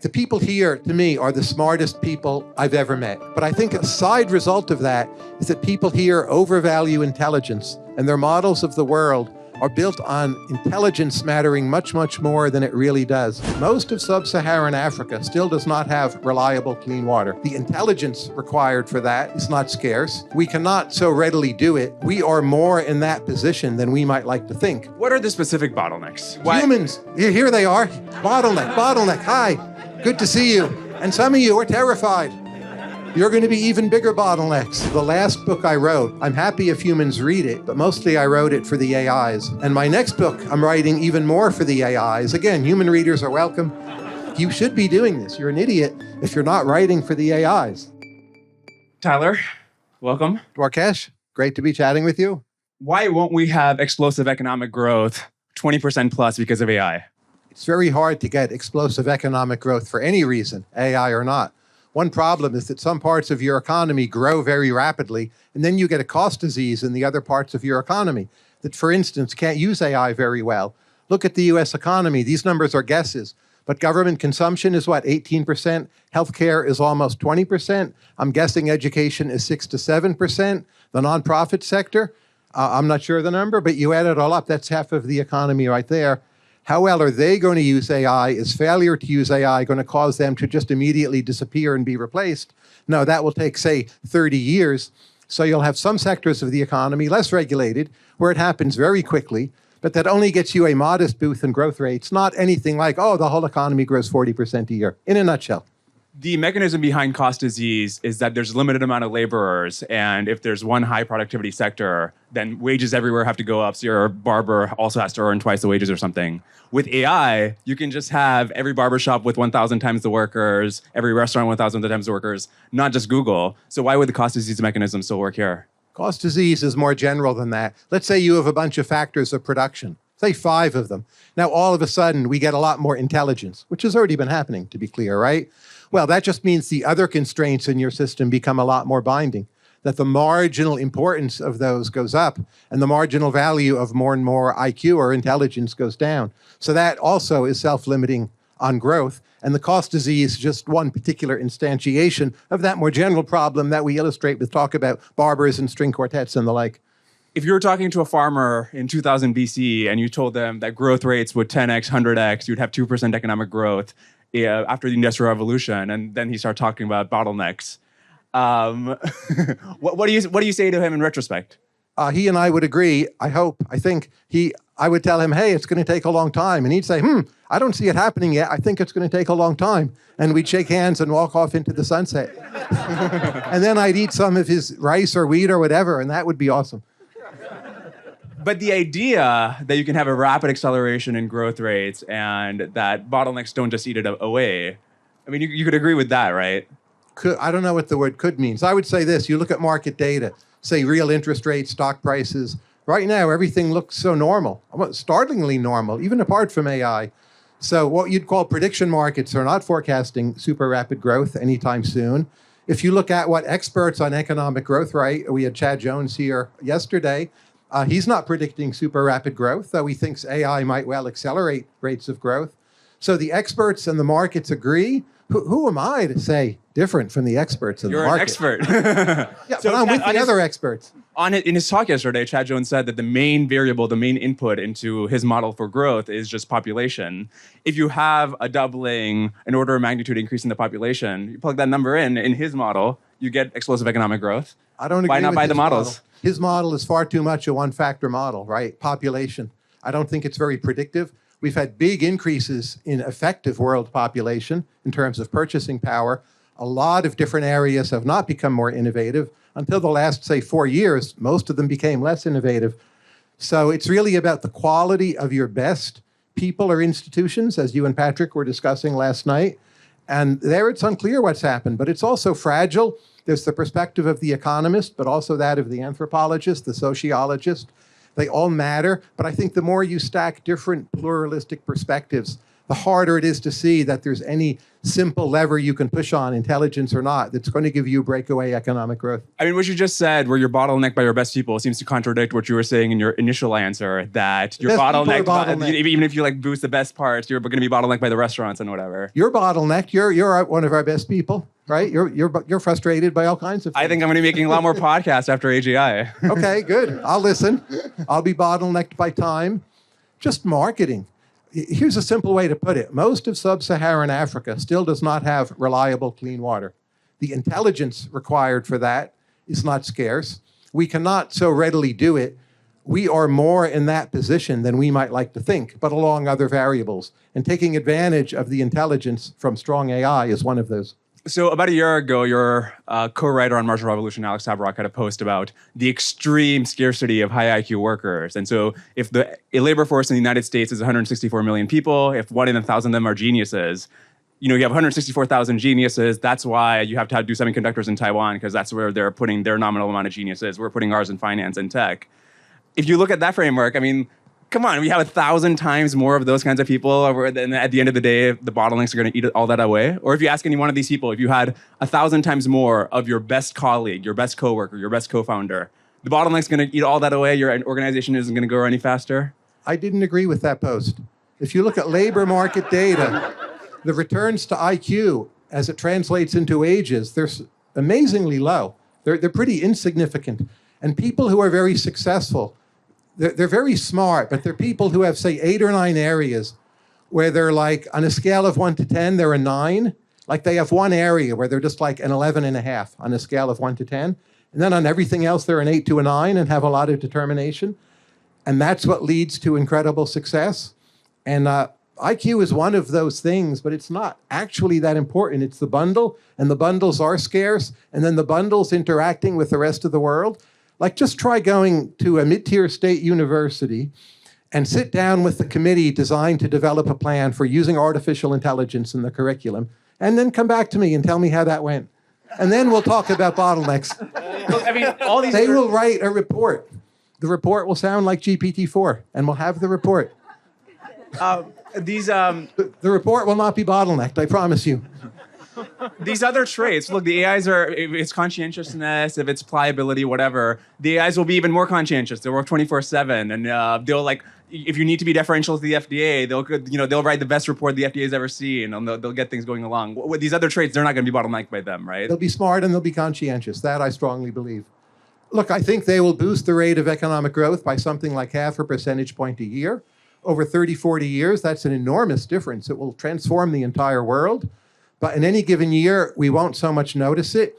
The people here, to me, are the smartest people I've ever met. But I think a side result of that is that people here overvalue intelligence, and their models of the world are built on intelligence mattering much, much more than it really does. Most of sub-Saharan Africa still does not have reliable clean water. The intelligence required for that is not scarce. We cannot so readily do it. We are more in that position than we might like to think. What are the specific bottlenecks? Humans, here they are. Bottleneck, hi. Good to see you. And some of you are terrified. You're going to be even bigger bottlenecks. The last book I wrote, I'm happy if humans read it, but mostly I wrote it for the AIs. And my next book, I'm writing even more for the AIs. Again, human readers are welcome. You should be doing this. You're an idiot if you're not writing for the AIs. Tyler, welcome. Dwarkesh, great to be chatting with you. Why won't we have explosive economic growth 20% plus because of AI? It's very hard to get explosive economic growth for any reason, AI or not. One problem is that some parts of your economy grow very rapidly, and then you get a cost disease in the other parts of your economy that, for instance, can't use AI very well. Look at the US economy. These numbers are guesses, but government consumption is what, 18%? Healthcare is almost 20%. I'm guessing education is 6 to 7%. The nonprofit sector, I'm not sure the number, but you add it all up, that's half of the economy right there. How well are they going to use AI? Is failure to use AI going to cause them to just immediately disappear and be replaced? No, that will take, say, 30 years. So you'll have some sectors of the economy, less regulated, where it happens very quickly, but that only gets you a modest boost in growth rates, not anything like, oh, the whole economy grows 40% a year, in a nutshell. The mechanism behind cost disease is that there's a limited amount of laborers, and if there's one high productivity sector, then wages everywhere have to go up, so your barber also has to earn twice the wages or something. With AI, you can just have every barbershop with 1,000 times the workers, every restaurant 1,000 times the workers, not just Google. So why would the cost disease mechanism still work here? Cost disease is more general than that. Let's say you have a bunch of factors of production, say 5 of them. Now, all of a sudden, we get a lot more intelligence, which has already been happening, to be clear, right? Well, that just means the other constraints in your system become a lot more binding, that the marginal importance of those goes up, and the marginal value of more and more IQ or intelligence goes down. So that also is self-limiting on growth, and the cost disease is just one particular instantiation of that more general problem that we illustrate with talk about barbers and string quartets and the like. If you were talking to a farmer in 2000 BC and you told them that growth rates would 10x, 100x, you'd have 2% economic growth after the Industrial Revolution, and then he started talking about bottlenecks. What do you say to him in retrospect? He and I would agree, I hope. I would tell him, hey, it's going to take a long time. And he'd say, I don't see it happening yet. I think it's going to take a long time. And we'd shake hands and walk off into the sunset. And then I'd eat some of his rice or wheat or whatever, and that would be awesome. But the idea that you can have a rapid acceleration in growth rates and that bottlenecks don't just eat it away, I mean, you could agree with that, right? I don't know what the word could means. I would say this, you look at market data, say real interest rates, stock prices. Right now, everything looks so normal, startlingly normal, even apart from AI. So what you'd call prediction markets are not forecasting super rapid growth anytime soon. If you look at what experts on economic growth, right, we had Chad Jones here yesterday, he's not predicting super rapid growth, though he thinks AI might well accelerate rates of growth. So the experts and the markets agree. Who am I to say different from the experts in the market? You're an expert. Yeah, so but I'm with the other experts. In his talk yesterday, Chad Jones said that the main variable, the main input into his model for growth is just population. If you have a doubling, an order of magnitude increase in the population, you plug that number in his model, you get explosive economic growth. I don't agree. Why not with buy his the models? Model. His model is far too much a one-factor model, right? Population. I don't think it's very predictive. We've had big increases in effective world population in terms of purchasing power. A lot of different areas have not become more innovative. Until the last, say, 4 years, most of them became less innovative. So it's really about the quality of your best people or institutions, as you and Patrick were discussing last night. And there it's unclear what's happened, but it's also fragile. There's the perspective of the economist, but also that of the anthropologist, the sociologist. They all matter, but I think the more you stack different pluralistic perspectives, the harder it is to see that there's any simple lever you can push on, intelligence or not, that's going to give you breakaway economic growth. I mean, what you just said, where you're bottlenecked by your best people, seems to contradict what you were saying in your initial answer, that you're bottlenecked. Even if you like boost the best parts, you're going to be bottlenecked by the restaurants and whatever. You're bottlenecked. You're one of our best people, right? You're frustrated by all kinds of things. I think I'm going to be making a lot more podcasts after AGI. Okay, good. I'll listen. I'll be bottlenecked by time. Just marketing. Here's a simple way to put it. Most of sub-Saharan Africa still does not have reliable, clean water. The intelligence required for that is not scarce. We cannot so readily do it. We are more in that position than we might like to think, but along other variables. And taking advantage of the intelligence from strong AI is one of those. So about a year ago, your co-writer on Marginal Revolution, Alex Tabarrok, had a post about the extreme scarcity of high IQ workers. And so if the labor force in the United States is 164 million people, if 1 in 1,000 of them are geniuses, you have 164,000 geniuses. That's why you have to do semiconductors in Taiwan, because that's where they're putting their nominal amount of geniuses. We're putting ours in finance and tech. If you look at that framework, I mean, come on, we have 1,000 times more of those kinds of people, and at the end of the day, the bottlenecks are going to eat all that away. Or if you ask any one of these people, if you had 1,000 times more of your best colleague, your best coworker, your best co-founder, the bottleneck's going to eat all that away. Your organization isn't going to grow any faster. I didn't agree with that post. If you look at labor market data, the returns to IQ as it translates into wages, they're amazingly low. They're pretty insignificant. And people who are very successful, they're very smart, but they're people who have, say, 8 or 9 areas where they're like, on a scale of 1 to 10, they're a 9. Like they have one area where they're just like an 11.5 on a scale of 1 to 10. And then on everything else, they're an 8 to a 9 and have a lot of determination. And that's what leads to incredible success. And IQ is one of those things, but it's not actually that important. It's the bundle, and the bundles are scarce, and then the bundles interacting with the rest of the world. Like, just try going to a mid-tier state university and sit down with the committee designed to develop a plan for using artificial intelligence in the curriculum, and then come back to me and tell me how that went. And then we'll talk about bottlenecks. Look, I mean, all these... They will write a report. The report will sound like GPT-4, and we'll have the report. The report will not be bottlenecked, I promise you. These other traits, look, the AIs are, if it's conscientiousness, if it's pliability, whatever, the AIs will be even more conscientious. They'll work 24/7, and they'll like, if you need to be deferential to the FDA, they'll write the best report the FDA's ever seen, and they'll get things going along. With these other traits, they're not going to be bottlenecked by them, right? They'll be smart and they'll be conscientious. That I strongly believe. Look, I think they will boost the rate of economic growth by something like 0.5 percentage point a year. Over 30, 40 years, that's an enormous difference. It will transform the entire world. But in any given year, we won't so much notice it.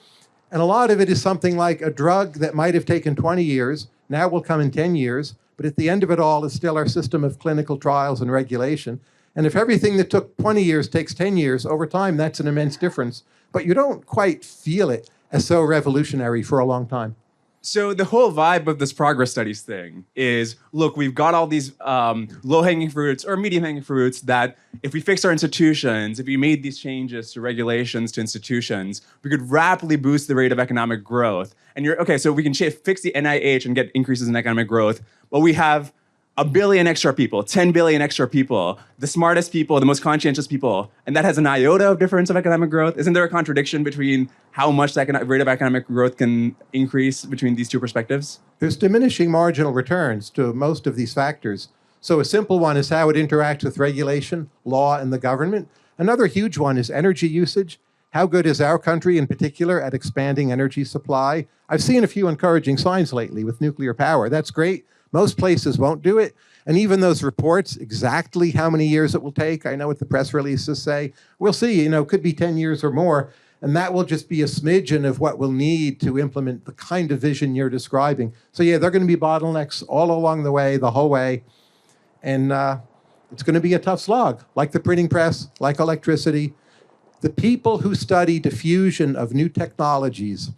And a lot of it is something like a drug that might have taken 20 years, now will come in 10 years. But at the end of it all is still our system of clinical trials and regulation. And if everything that took 20 years takes 10 years, over time, that's an immense difference. But you don't quite feel it as so revolutionary for a long time. So the whole vibe of this progress studies thing is, look, we've got all these low-hanging fruits or medium-hanging fruits that if we fix our institutions, if we made these changes to regulations to institutions, we could rapidly boost the rate of economic growth. And so we can fix the NIH and get increases in economic growth, but we have 1 billion extra people, 10 billion extra people, the smartest people, the most conscientious people, and that has an iota of difference of economic growth. Isn't there a contradiction between how much the rate of economic growth can increase between these two perspectives? There's diminishing marginal returns to most of these factors. So a simple one is how it interacts with regulation, law, and the government. Another huge one is energy usage. How good is our country in particular at expanding energy supply? I've seen a few encouraging signs lately with nuclear power. That's great. Most places won't do it. And even those reports, exactly how many years it will take, I know what the press releases say. We'll see, could be 10 years or more. And that will just be a smidgen of what we'll need to implement the kind of vision you're describing. So yeah, there are going to be bottlenecks all along the way, the whole way. And it's going to be a tough slog, like the printing press, like electricity. The people who study diffusion of new technologies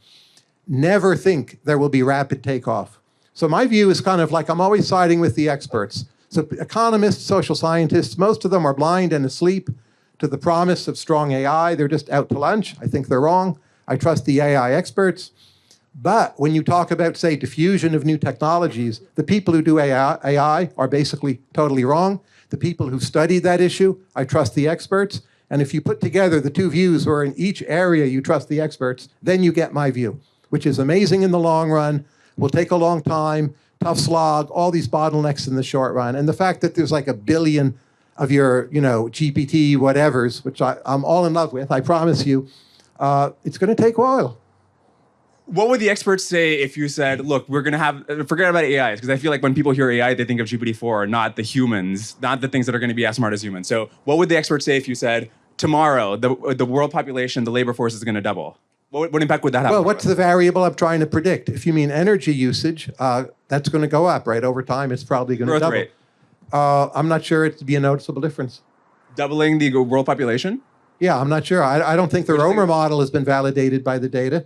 never think there will be rapid takeoff. So my view is kind of like I'm always siding with the experts. So economists, social scientists, most of them are blind and asleep to the promise of strong AI. They're just out to lunch. I think they're wrong. I trust the AI experts. But when you talk about, say, diffusion of new technologies, the people who do AI are basically totally wrong. The people who study that issue, I trust the experts. And if you put together the two views where in each area you trust the experts, then you get my view, which is amazing in the long run, will take a long time, tough slog, all these bottlenecks in the short run. And the fact that there's like 1 billion of your, GPT whatevers, which I'm all in love with, I promise you, it's going to take a while. What would the experts say if you said, look, we're going to have, forget about AIs, because I feel like when people hear AI, they think of GPT-4, not the humans, not the things that are going to be as smart as humans. So what would the experts say if you said, tomorrow, the world population, the labor force is going to double? What impact would that have? Well, what's the variable I'm trying to predict? If you mean energy usage, that's going to go up, right? Over time, it's probably going to double. Growth rate. I'm not sure it'd be a noticeable difference. Doubling the world population? Yeah, I'm not sure. I don't think the Romer model has been validated by the data.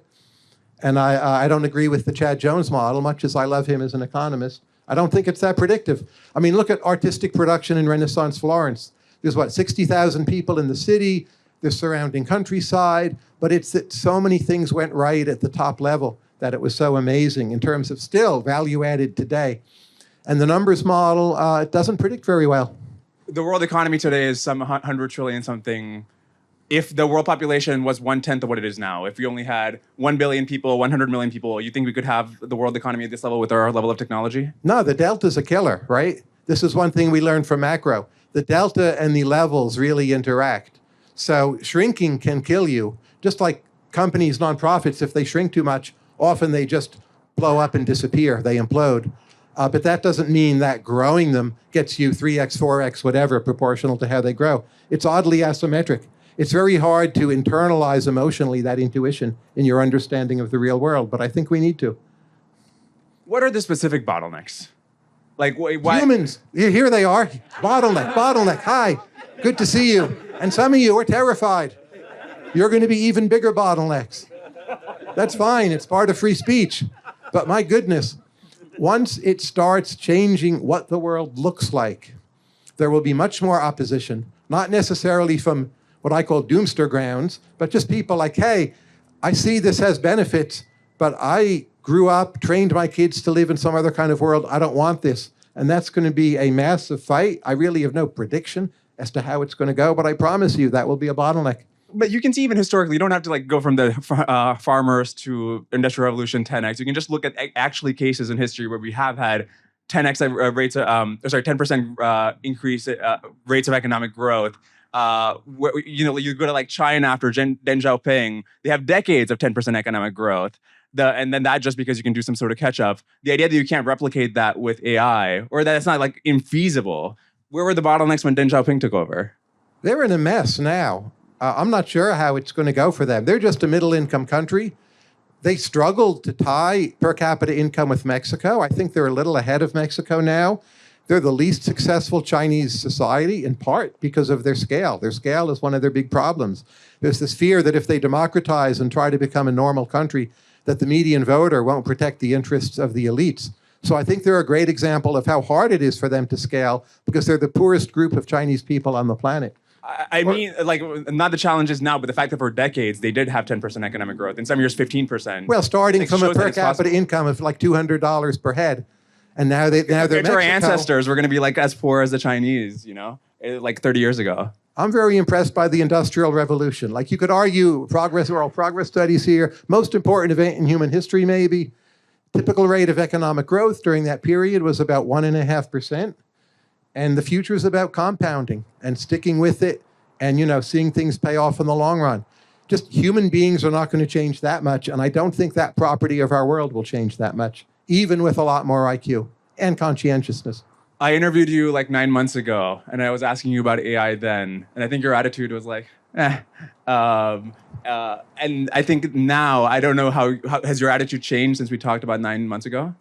And I don't agree with the Chad Jones model, much as I love him as an economist. I don't think it's that predictive. I mean, look at artistic production in Renaissance Florence. There's, 60,000 people in the city, the surrounding countryside, but it's that so many things went right at the top level that it was so amazing in terms of still value added today. And the numbers model, it doesn't predict very well. The world economy today is some 100 trillion something. If the world population was 1/10 of what it is now, if we only had 1 billion people, 100 million people, you think we could have the world economy at this level with our level of technology? No, the delta's a killer, right? This is one thing we learned from macro. The delta and the levels really interact. So shrinking can kill you. Just like companies, nonprofits, if they shrink too much, often they just blow up and disappear. They implode. But that doesn't mean that growing them gets you 3x, 4x, whatever, proportional to how they grow. It's oddly asymmetric. It's very hard to internalize emotionally that intuition in your understanding of the real world, but I think we need to. What are the specific bottlenecks? Like, why? Humans, here they are. Bottleneck, hi, good to see you. And some of you are terrified. You're going to be even bigger bottlenecks. That's fine, it's part of free speech. But my goodness, once it starts changing what the world looks like, there will be much more opposition, not necessarily from what I call doomster grounds, but just people like, hey, I see this has benefits, but I grew up, trained my kids to live in some other kind of world. I don't want this. And that's going to be a massive fight. I really have no prediction as to how it's going to go, but I promise you that will be a bottleneck. But you can see even historically, you don't have to go from the farmers to Industrial Revolution 10x. You can just look at actually cases in history where we have had 10x rates, 10% increase rates of economic growth. You go to China after Deng Xiaoping, they have decades of 10% economic growth. And then that just because you can do some sort of catch up. The idea that you can't replicate that with AI or that it's not infeasible. Where were the bottlenecks when Deng Xiaoping took over? They're in a mess now. I'm not sure how it's going to go for them. They're just a middle income country. They struggled to tie per capita income with Mexico. I think they're a little ahead of Mexico now. They're the least successful Chinese society, in part because of their scale. Their scale is one of their big problems. There's this fear that if they democratize and try to become a normal country, that the median voter won't protect the interests of the elites. So I think they're a great example of how hard it is for them to scale because they're the poorest group of Chinese people on the planet. I mean, not the challenges now, but the fact that for decades they did have 10% economic growth. In some years, 15%. Well, starting from a per capita income of $200 per head. And now they're Mexico. Our ancestors were going to be as poor as the Chinese, 30 years ago. I'm very impressed by the Industrial Revolution. You could argue oral progress studies here, most important event in human history, maybe. Typical rate of economic growth during that period was about 1.5%. And the future is about compounding and sticking with it and, seeing things pay off in the long run. Just human beings are not going to change that much. And I don't think that property of our world will change that much, even with a lot more IQ and conscientiousness. I interviewed you 9 months ago, and I was asking you about AI then. And I think your attitude was and I think now, I don't know how has your attitude changed since we talked about 9 months ago?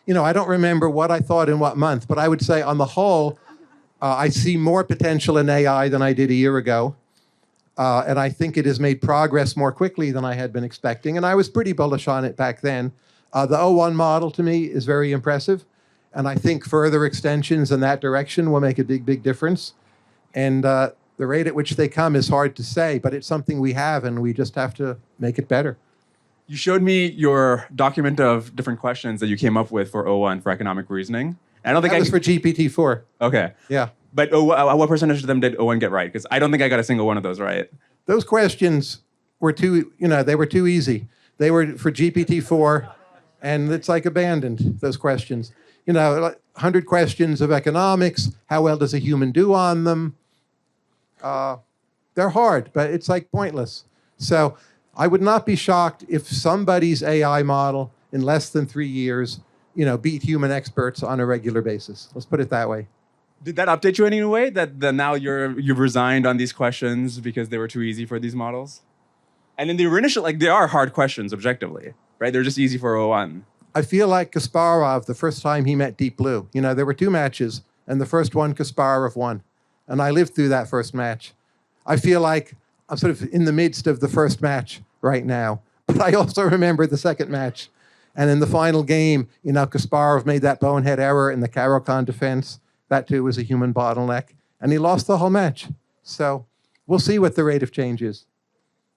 I don't remember what I thought in what month, but I would say on the whole, I see more potential in AI than I did a year ago. And I think it has made progress more quickly than I had been expecting. And I was pretty bullish on it back then. The O1 model to me is very impressive. And I think further extensions in that direction will make a big, big difference. And the rate at which they come is hard to say, but it's something we have and we just have to make it better. You showed me your document of different questions that you came up with for O1 for economic reasoning. I don't think that was for GPT-4. Okay. Yeah. But what percentage of them did Owen get right? Because I don't think I got a single one of those right. Those questions were they were too easy. They were for GPT-4, and it's like abandoned, those questions. 100 questions of economics. How well does a human do on them? They're hard, but it's like pointless. So I would not be shocked if somebody's AI model in less than 3 years, beat human experts on a regular basis. Let's put it that way. Did that update you in any way? That now you've resigned on these questions because they were too easy for these models? And then the initial, they are hard questions objectively, right? They're just easy for O1. I feel like Kasparov the first time he met Deep Blue. There were 2 matches, and the first one Kasparov won. And I lived through that first match. I feel like I'm sort of in the midst of the first match right now. But I also remember the second match. And in the final game, Kasparov made that bonehead error in the Caro-Kann defense. That too was a human bottleneck. And he lost the whole match. So we'll see what the rate of change is.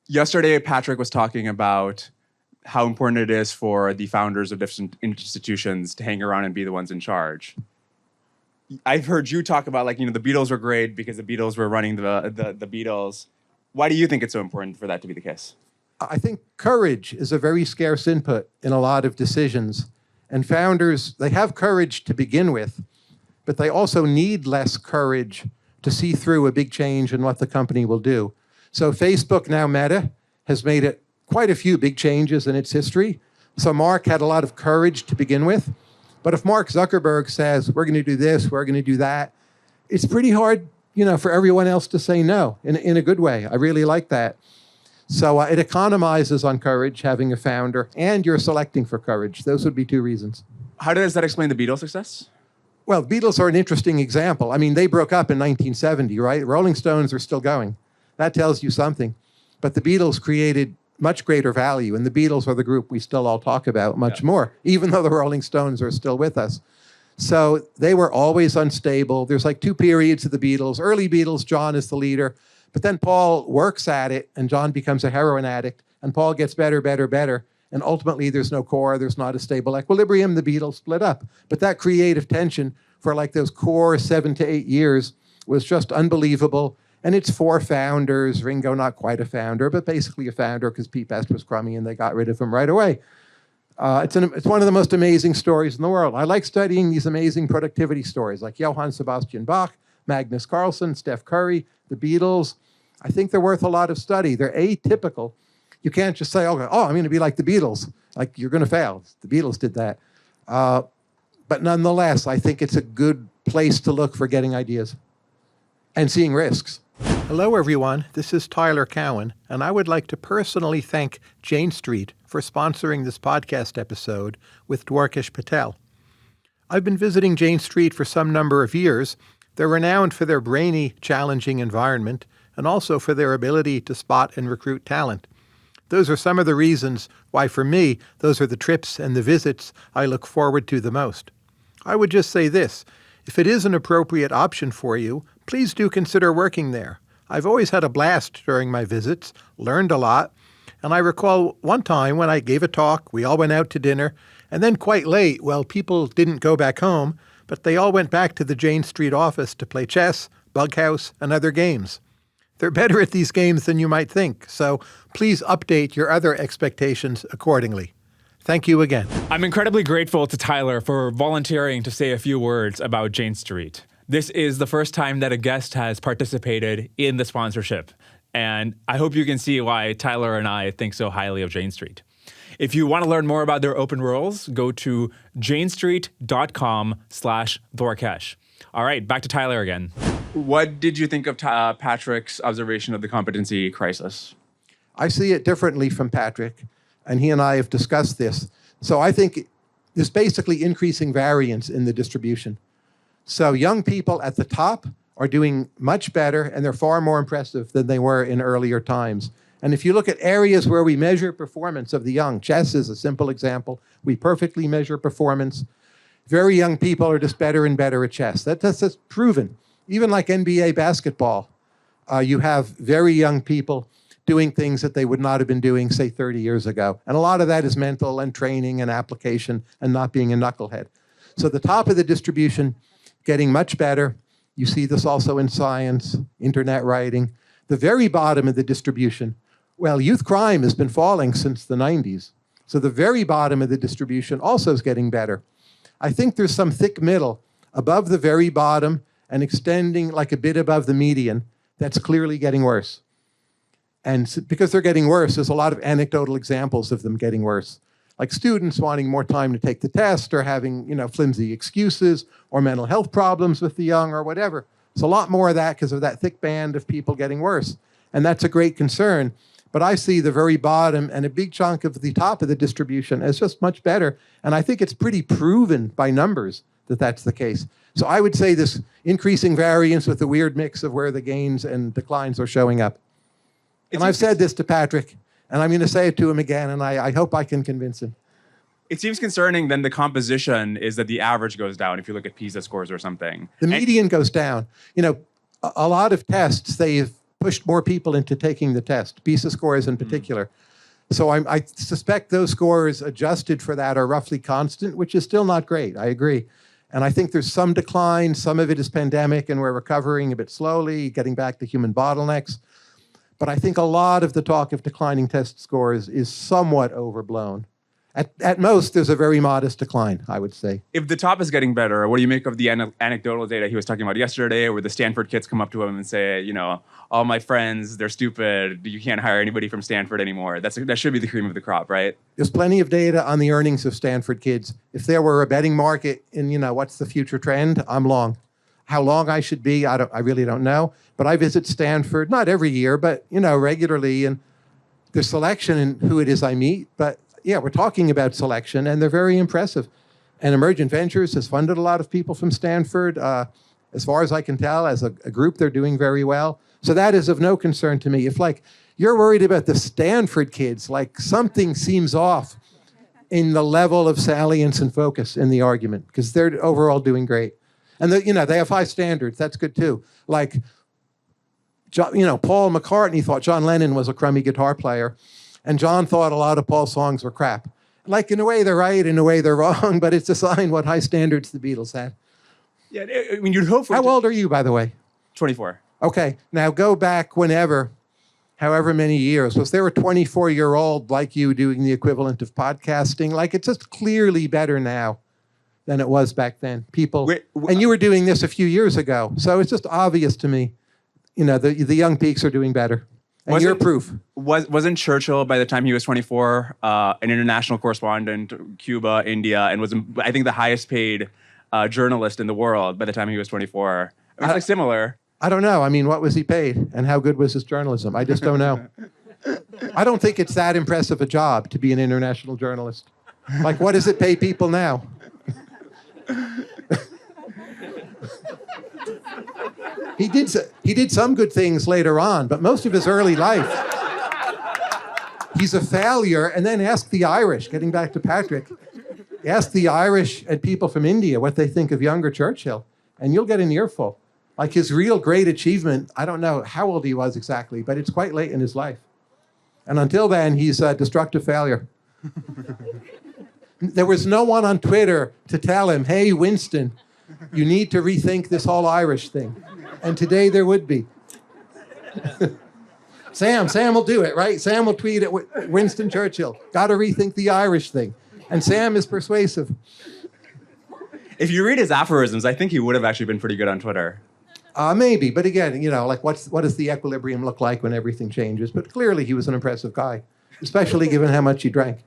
Yesterday, Patrick was talking about how important it is for the founders of different institutions to hang around and be the ones in charge. I've heard you talk about the Beatles were great because the Beatles were running the Beatles. Why do you think it's so important for that to be the case? I think courage is a very scarce input in a lot of decisions. And founders, they have courage to begin with, but they also need less courage to see through a big change in what the company will do. So Facebook, now Meta, has made it quite a few big changes in its history. So Mark had a lot of courage to begin with. But if Mark Zuckerberg says, we're going to do this, we're going to do that, it's pretty hard, for everyone else to say no in a good way. I really like that. So it economizes on courage, having a founder, and you're selecting for courage. Those would be 2 reasons. How does that explain the Beatles' success? Well, the Beatles are an interesting example. I mean, they broke up in 1970, right? Rolling Stones are still going. That tells you something. But the Beatles created much greater value, and the Beatles are the group we still all talk about much more, even though the Rolling Stones are still with us. So they were always unstable. There's 2 periods of the Beatles. Early Beatles, John is the leader. But then Paul works at it, and John becomes a heroin addict, and Paul gets better, better, better. And ultimately, there's no core, there's not a stable equilibrium. The Beatles split up. But that creative tension for those core 7 to 8 years was just unbelievable. And it's 4 founders. Ringo, not quite a founder, but basically a founder because Pete Best was crummy and they got rid of him right away. It's one of the most amazing stories in the world. I like studying these amazing productivity stories like Johann Sebastian Bach, Magnus Carlsen, Steph Curry, the Beatles. I think they're worth a lot of study. They're atypical. You can't just say, I'm going to be like the Beatles. You're going to fail. The Beatles did that. But nonetheless, I think it's a good place to look for getting ideas and seeing risks. Hello, everyone. This is Tyler Cowen, and I would like to personally thank Jane Street for sponsoring this podcast episode with Dwarkesh Patel. I've been visiting Jane Street for some number of years. They're renowned for their brainy, challenging environment and also for their ability to spot and recruit talent. Those are some of the reasons why, for me, those are the trips and the visits I look forward to the most. I would just say this. If it is an appropriate option for you, please do consider working there. I've always had a blast during my visits, learned a lot, and I recall one time when I gave a talk, we all went out to dinner, and then quite late, people didn't go back home, but they all went back to the Jane Street office to play chess, bug house, and other games. They're better at these games than you might think, so please update your other expectations accordingly. Thank you again. I'm incredibly grateful to Tyler for volunteering to say a few words about Jane Street. This is the first time that a guest has participated in the sponsorship, and I hope you can see why Tyler and I think so highly of Jane Street. If you want to learn more about their open roles, go to janestreet.com/Dwarkesh. All right, back to Tyler again. What did you think of Patrick's observation of the competency crisis? I see it differently from Patrick, and he and I have discussed this. So I think there's basically increasing variance in the distribution. So young people at the top are doing much better, and they're far more impressive than they were in earlier times. And if you look at areas where we measure performance of the young, chess is a simple example. We perfectly measure performance. Very young people are just better and better at chess. That's proven. Even like NBA basketball, you have very young people doing things that they would not have been doing, say, 30 years ago. And a lot of that is mental and training and application and not being a knucklehead. So the top of the distribution getting much better. You see this also in science, internet writing. The very bottom of the distribution, well, youth crime has been falling since the 90s. So the very bottom of the distribution also is getting better. I think there's some thick middle above the very bottom and extending like a bit above the median that's clearly getting worse. And because they're getting worse, there's a lot of anecdotal examples of them getting worse. Like students wanting more time to take the test or having, flimsy excuses or mental health problems with the young or whatever. There's a lot more of that because of that thick band of people getting worse. And that's a great concern. But I see the very bottom and a big chunk of the top of the distribution as just much better. And I think it's pretty proven by numbers that that's the case. So I would say this increasing variance with the weird mix of where the gains and declines are showing up. And I've said this to Patrick, and I'm going to say it to him again, and I hope I can convince him. It seems concerning then the composition is that the average goes down if you look at PISA scores or something. The median goes down. A lot of tests, they've pushed more people into taking the test, PISA scores in particular. So I suspect those scores adjusted for that are roughly constant, which is still not great, I agree. And I think there's some decline, some of it is pandemic, and we're recovering a bit slowly, getting back to human bottlenecks. But I think a lot of the talk of declining test scores is somewhat overblown. At most, there's a very modest decline, I would say. If the top is getting better, what do you make of the anecdotal data he was talking about yesterday, where the Stanford kids come up to him and say, all my friends, they're stupid. You can't hire anybody from Stanford anymore. That should be the cream of the crop, right? There's plenty of data on the earnings of Stanford kids. If there were a betting market in, what's the future trend, I'm long. How long I should be, I really don't know. But I visit Stanford, not every year, but, regularly. And there's selection in who it is I meet. But yeah, we're talking about selection, and they're very impressive. And Emergent Ventures has funded a lot of people from Stanford. As far as I can tell, as a group, they're doing very well. So that is of no concern to me. If you're worried about the Stanford kids, something seems off in the level of salience and focus in the argument, because they're overall doing great. And they have high standards. That's good too. Paul McCartney thought John Lennon was a crummy guitar player, and John thought a lot of Paul's songs were crap. In a way they're right, in a way they're wrong, but it's a sign what high standards the Beatles had. Yeah, you'd hope for. How old are you, by the way? 24. Okay, now go back however many years. Was there a 24-year-old like you doing the equivalent of podcasting? It's just clearly better now than it was back then. And you were doing this a few years ago, so it's just obvious to me. The young peaks are doing better. And you're proof. Wasn't Churchill, by the time he was 24, an international correspondent, Cuba, India, and was, I think, the highest paid journalist in the world by the time he was 24? It was similar. I don't know. What was he paid? And how good was his journalism? I just don't know. I don't think it's that impressive a job to be an international journalist. What does it pay people now? He did some good things later on, but most of his early life, he's a failure. And then ask the Irish, getting back to Patrick, ask the Irish and people from India what they think of younger Churchill, and you'll get an earful. His real great achievement, I don't know how old he was exactly, but it's quite late in his life. And until then, he's a destructive failure. There was no one on Twitter to tell him, hey, Winston, you need to rethink this whole Irish thing. And today there would be. Sam will do it, right? Sam will tweet at Winston Churchill, got to rethink the Irish thing. And Sam is persuasive. If you read his aphorisms, I think he would have actually been pretty good on Twitter. Maybe, but again, what does the equilibrium look like when everything changes? But clearly he was an impressive guy, especially given how much he drank.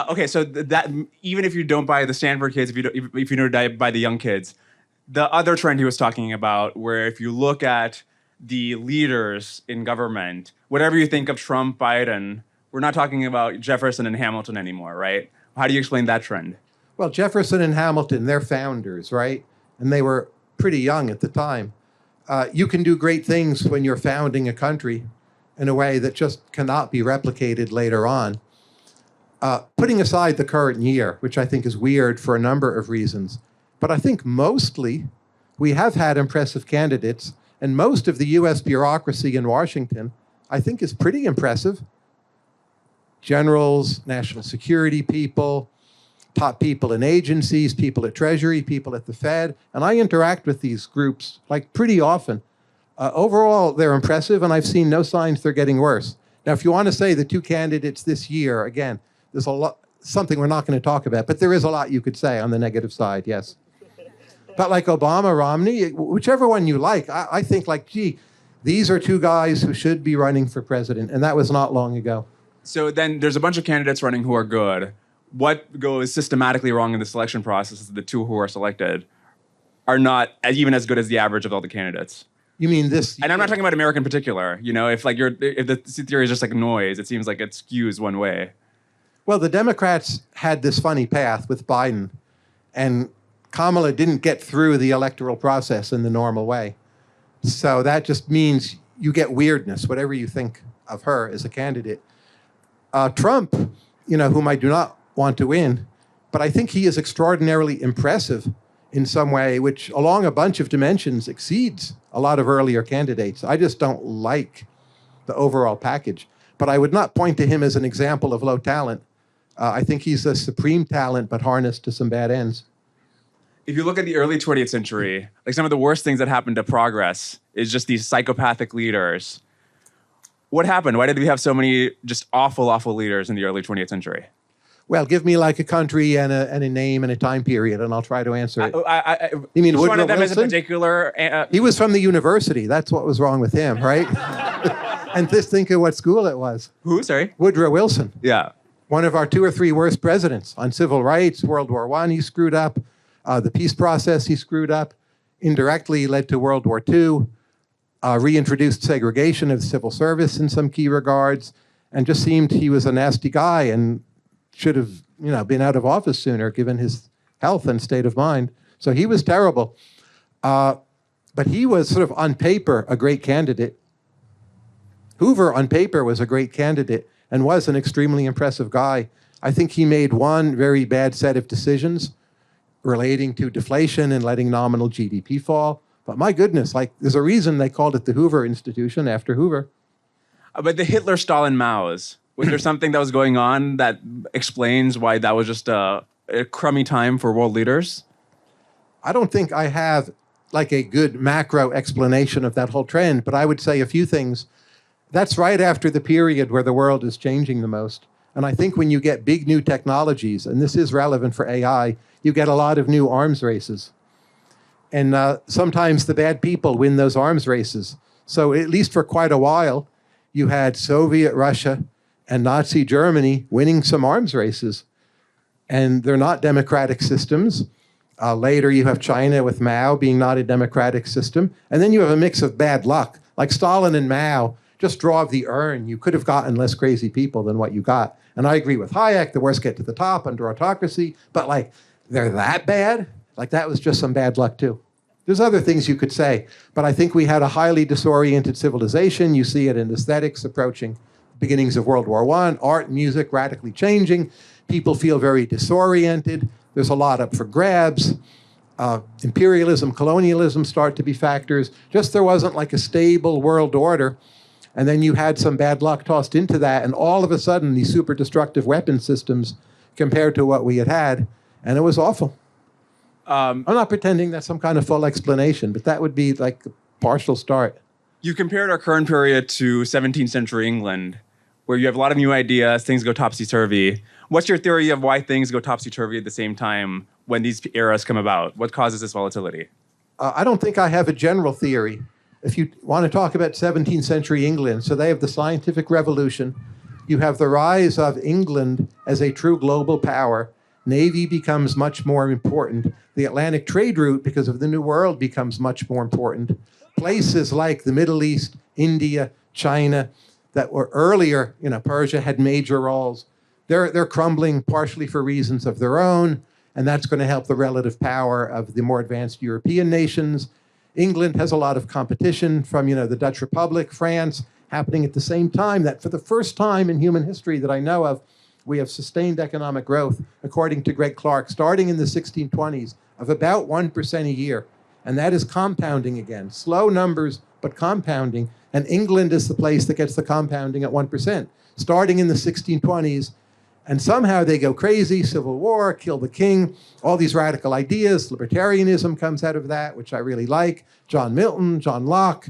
Okay, so that even if you don't buy the Stanford kids, if you don't buy the young kids, the other trend he was talking about, where if you look at the leaders in government, whatever you think of Trump, Biden, we're not talking about Jefferson and Hamilton anymore, right? How do you explain that trend? Well, Jefferson and Hamilton, they're founders, right? And they were pretty young at the time. You can do great things when you're founding a country in a way that just cannot be replicated later on. Putting aside the current year, which I think is weird for a number of reasons, but I think mostly we have had impressive candidates, and most of the US bureaucracy in Washington, I think, is pretty impressive. Generals, national security people, top people in agencies, people at Treasury, people at the Fed, and I interact with these groups like pretty often. Overall, they're impressive, and I've seen no signs they're getting worse. Now, if you want to say the two candidates this year, again, there's a lot, something we're not going to talk about, but there is a lot you could say on the negative side, yes. But like Obama, Romney, whichever one you like, I think like, gee, these are two guys who should be running for president, and that was not long ago. So then there's a bunch of candidates running who are good. What goes systematically wrong in the selection process is the two who are selected are not even as good as the average of all the candidates. You mean this? And I'm not talking about America in particular. You know, if the theory is just like noise, it seems like it skews one way. Well, the Democrats had this funny path with Biden, and Kamala didn't get through the electoral process in the normal way. So that just means you get weirdness, whatever you think of her as a candidate. Trump, you know, whom I do not want to win, but I think he is extraordinarily impressive in some way, which along a bunch of dimensions exceeds a lot of earlier candidates. I just don't like the overall package. But I would not point to him as an example of low talent. I think he's a supreme talent, but harnessed to some bad ends. If you look at the early 20th century, like some of the worst things that happened to progress is just these psychopathic leaders. What happened? Why did we have so many just awful, awful leaders in the early 20th century? Well, give me like a country and a name and a time period, and I'll try to answer it. You mean Woodrow Woodrow Wilson? As a Wilson? particular, He was from the university. That's what was wrong with him, right? And just think of what school it was. who? Sorry. Woodrow Wilson, Yeah. one of our 2 or 3 worst presidents on civil rights, World War I, he screwed up. The peace process, he screwed up. Indirectly led to World War II. Reintroduced segregation of the civil service in some key regards, and just seemed he was a nasty guy and should have, you know, been out of office sooner given his health and state of mind. So he was terrible. But he was sort of on paper a great candidate. Hoover on paper was a great candidate and was an extremely impressive guy. I think he made one very bad set of decisions relating to deflation and letting nominal GDP fall. But my goodness, like there's a reason they called it the Hoover Institution after Hoover. But the Hitler, Stalin, Mao's, was there something that was going on that explains why that was just a crummy time for world leaders? I don't think I have like a good macro explanation of that whole trend, but I would say a few things. That's right after the period where the world is changing the most. And I think when you get big new technologies, and this is relevant for AI, you get a lot of new arms races. And sometimes the bad people win those arms races. So at least for quite a while, you had Soviet Russia and Nazi Germany winning some arms races. And they're not democratic systems. Later, you have China with Mao being not a democratic system. And then you have a mix of bad luck. Like Stalin and Mao, just draw of the urn. You could have gotten less crazy people than what you got. And I agree with Hayek, the worst get to the top under autocracy. But like, they're that bad? Like that was just some bad luck too. There's other things you could say. But I think we had a highly disoriented civilization. You see it in aesthetics approaching beginnings of World War I, art, music radically changing. People feel very disoriented. There's a lot up for grabs. Imperialism, colonialism start to be factors. Just there wasn't like a stable world order. And then you had some bad luck tossed into that. And all of a sudden, these super destructive weapon systems compared to what we had had. And it was awful. I'm not pretending that's some kind of full explanation, but that would be like a partial start. You compared our current period to 17th century England, where you have a lot of new ideas, things go topsy-turvy. What's your theory of why things go topsy-turvy at the same time when these eras come about? What causes this volatility? I don't think I have a general theory. If you want to talk about 17th century England, so they have the scientific revolution. You have the rise of England as a true global power. Navy becomes much more important. The Atlantic trade route, because of the New World, becomes much more important. Places like the Middle East, India, China, that were earlier, you know, Persia had major roles. They're crumbling partially for reasons of their own, and that's going to help the relative power of the more advanced European nations. England has a lot of competition from, you know, the Dutch Republic, France, happening at the same time. That for the first time in human history that I know of, we have sustained economic growth, according to Greg Clark, starting in the 1620s, of about 1% a year. And that is compounding again. Slow numbers, but compounding. And England is the place that gets the compounding at 1%, starting in the 1620s And somehow they go crazy, civil war, kill the king, all these radical ideas. Libertarianism comes out of that, which I really like. John Milton, John Locke.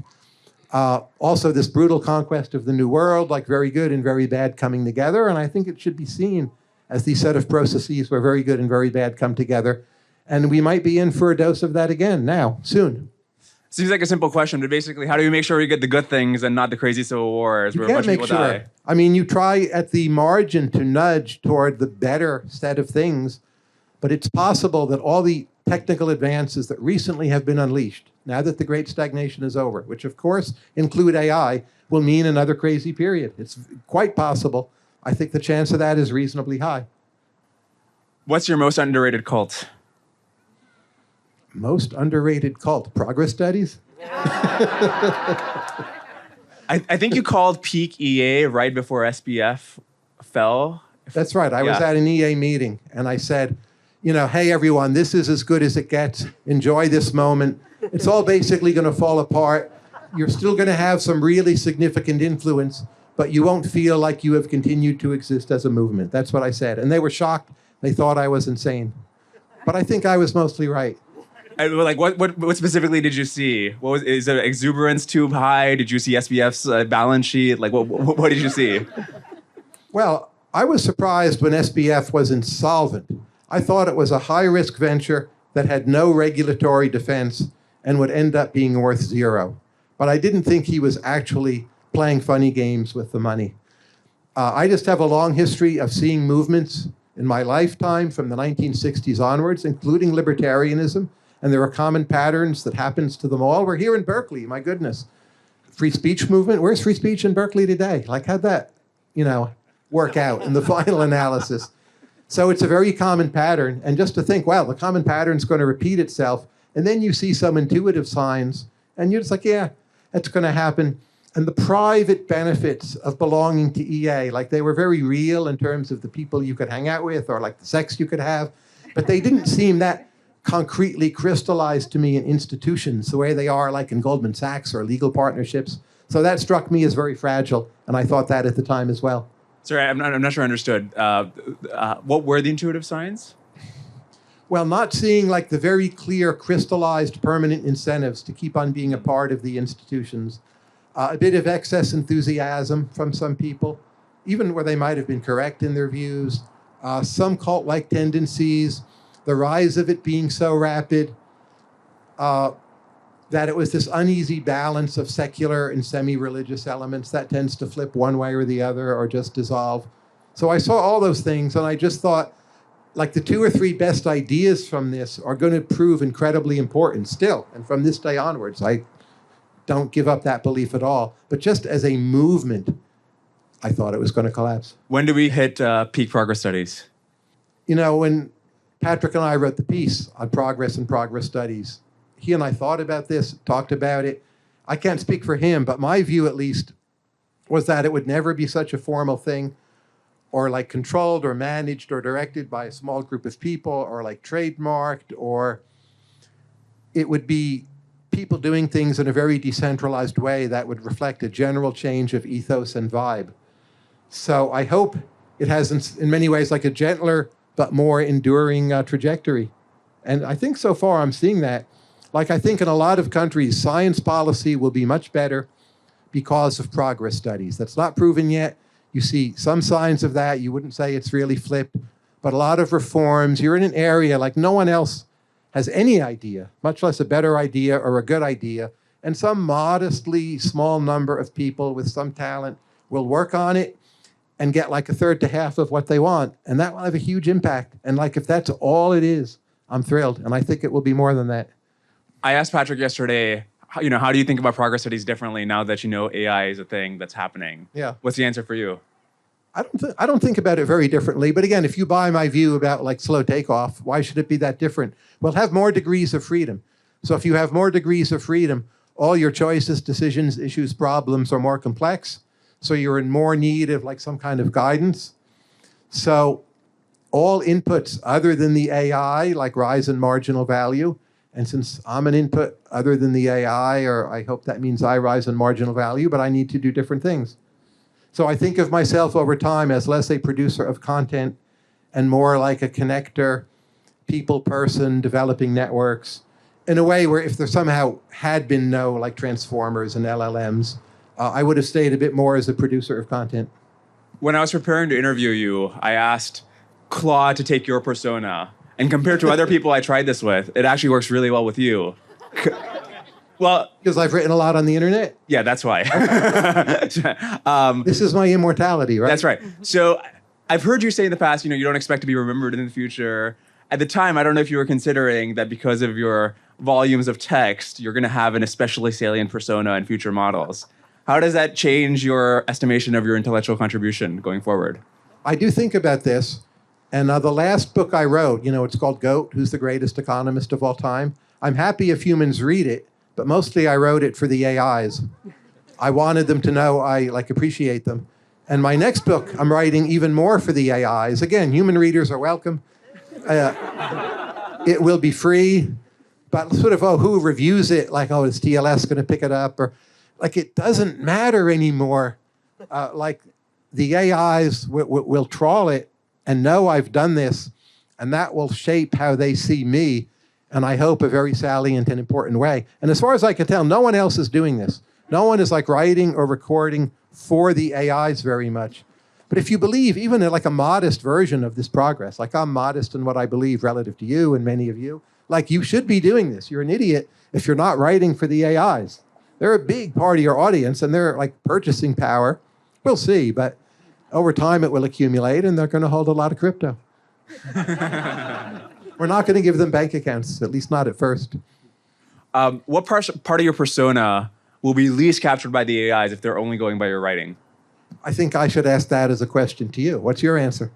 Also this brutal conquest of the New World, like very good and very bad coming together. And I think it should be seen as these set of processes where very good and very bad come together. And we might be in for a dose of that again now, soon. Seems like a simple question, but basically, how do we make sure we get the good things and not the crazy civil wars where a bunch of people die? I mean, you try at the margin to nudge toward the better set of things, but it's possible that all the technical advances that recently have been unleashed, now that the Great Stagnation is over, which of course include AI, will mean another crazy period. It's quite possible. I think the chance of that is reasonably high. What's your most underrated cult? Most underrated cult? Progress studies? I think you called peak EA right before SBF fell. That's right. I was at an EA meeting and I said, you know, hey, everyone, this is as good as it gets. Enjoy this moment. It's all basically going to fall apart. You're still going to have some really significant influence, but you won't feel like you have continued to exist as a movement. That's what I said. And they were shocked. They thought I was insane. But I think I was mostly right. Like what specifically did you see? Is the exuberance too high? Did you see SBF's balance sheet? Like what did you see? Well, I was surprised when SBF was insolvent. I thought it was a high-risk venture that had no regulatory defense and would end up being worth zero. But I didn't think he was actually playing funny games with the money. I just have a long history of seeing movements in my lifetime from the 1960s onwards, including libertarianism. And there are common patterns that happens to them all. We're here in Berkeley, my goodness. Free speech movement. Where's free speech in Berkeley today? Like, how'd that, work out in the final analysis? So it's a very common pattern. And just to think, wow, the common pattern's going to repeat itself. And then you see some intuitive signs, and you're just like, yeah, that's going to happen. And the private benefits of belonging to EA, like they were very real in terms of the people you could hang out with or like the sex you could have. But they didn't seem that concretely crystallized to me in institutions the way they are like in Goldman Sachs or legal partnerships. So that struck me as very fragile, and I thought that at the time as well. Sorry, I'm not sure I understood. What were the intuitive signs? Well, not seeing like the very clear crystallized permanent incentives to keep on being a part of the institutions. A bit of excess enthusiasm from some people, even where they might have been correct in their views. Some cult-like tendencies, the rise of it being so rapid, that it was this uneasy balance of secular and semi-religious elements that tends to flip one way or the other or just dissolve. So I saw all those things and I just thought, like the 2 or 3 best ideas from this are going to prove incredibly important still. And from this day onwards, I don't give up that belief at all. But just as a movement, I thought it was going to collapse. When do we hit peak progress studies? When Patrick and I wrote the piece on progress and progress studies, he and I thought about this, talked about it. I can't speak for him, but my view at least was that it would never be such a formal thing or like controlled or managed or directed by a small group of people or like trademarked, or it would be people doing things in a very decentralized way that would reflect a general change of ethos and vibe. So I hope it has in many ways like a gentler but more enduring trajectory. And I think so far I'm seeing that. Like I think in a lot of countries, science policy will be much better because of progress studies. That's not proven yet. You see some signs of that. You wouldn't say it's really flipped, but a lot of reforms. You're in an area like no one else has any idea, much less a better idea or a good idea. And some modestly small number of people with some talent will work on it and get like a third to half of what they want. And that will have a huge impact. And like if that's all it is, I'm thrilled. And I think it will be more than that. I asked Patrick yesterday, how do you think about progress studies differently now that AI is a thing that's happening? Yeah. What's the answer for you? I don't think about it very differently. But again, if you buy my view about like slow takeoff, why should it be that different? We'll have more degrees of freedom. So if you have more degrees of freedom, all your choices, decisions, issues, problems are more complex. So you're in more need of like some kind of guidance. So all inputs other than the AI, like rise in marginal value, and since I'm an input other than the AI, or I hope that means I rise in marginal value, but I need to do different things. So I think of myself over time as less a producer of content and more like a connector, people person, developing networks, in a way where if there somehow had been no like transformers and LLMs, I would have stayed a bit more as a producer of content. When I was preparing to interview you, I asked Claude to take your persona. And compared to other people I tried this with, it actually works really well with you. Well, because I've written a lot on the internet. Yeah, that's why. This is my immortality, right? That's right. So I've heard you say in the past, you don't expect to be remembered in the future. At the time, I don't know if you were considering that because of your volumes of text, you're going to have an especially salient persona in future models. How does that change your estimation of your intellectual contribution going forward? I do think about this. And the last book I wrote, it's called 𝐄𝐏𝐻𝐶, Who's the Greatest Economist of All Time? I'm happy if humans read it, but mostly I wrote it for the AIs. I wanted them to know I appreciate them. And my next book, I'm writing even more for the AIs. Again, human readers are welcome. It will be free, but sort of, who reviews it? Is TLS going to pick it up? Or it doesn't matter anymore. The AIs will trawl it and know I've done this, and that will shape how they see me, and I hope a very salient and important way. And as far as I can tell, no one else is doing this. No one is writing or recording for the AIs very much. But if you believe even in a modest version of this progress, I'm modest in what I believe relative to you and many of you, you should be doing this. You're an idiot if you're not writing for the AIs. They're a big part of your audience, and they're purchasing power. We'll see, but over time it will accumulate, and they're going to hold a lot of crypto. We're not going to give them bank accounts, at least not at first. What part of your persona will be least captured by the AIs if they're only going by your writing? I think I should ask that as a question to you. What's your answer?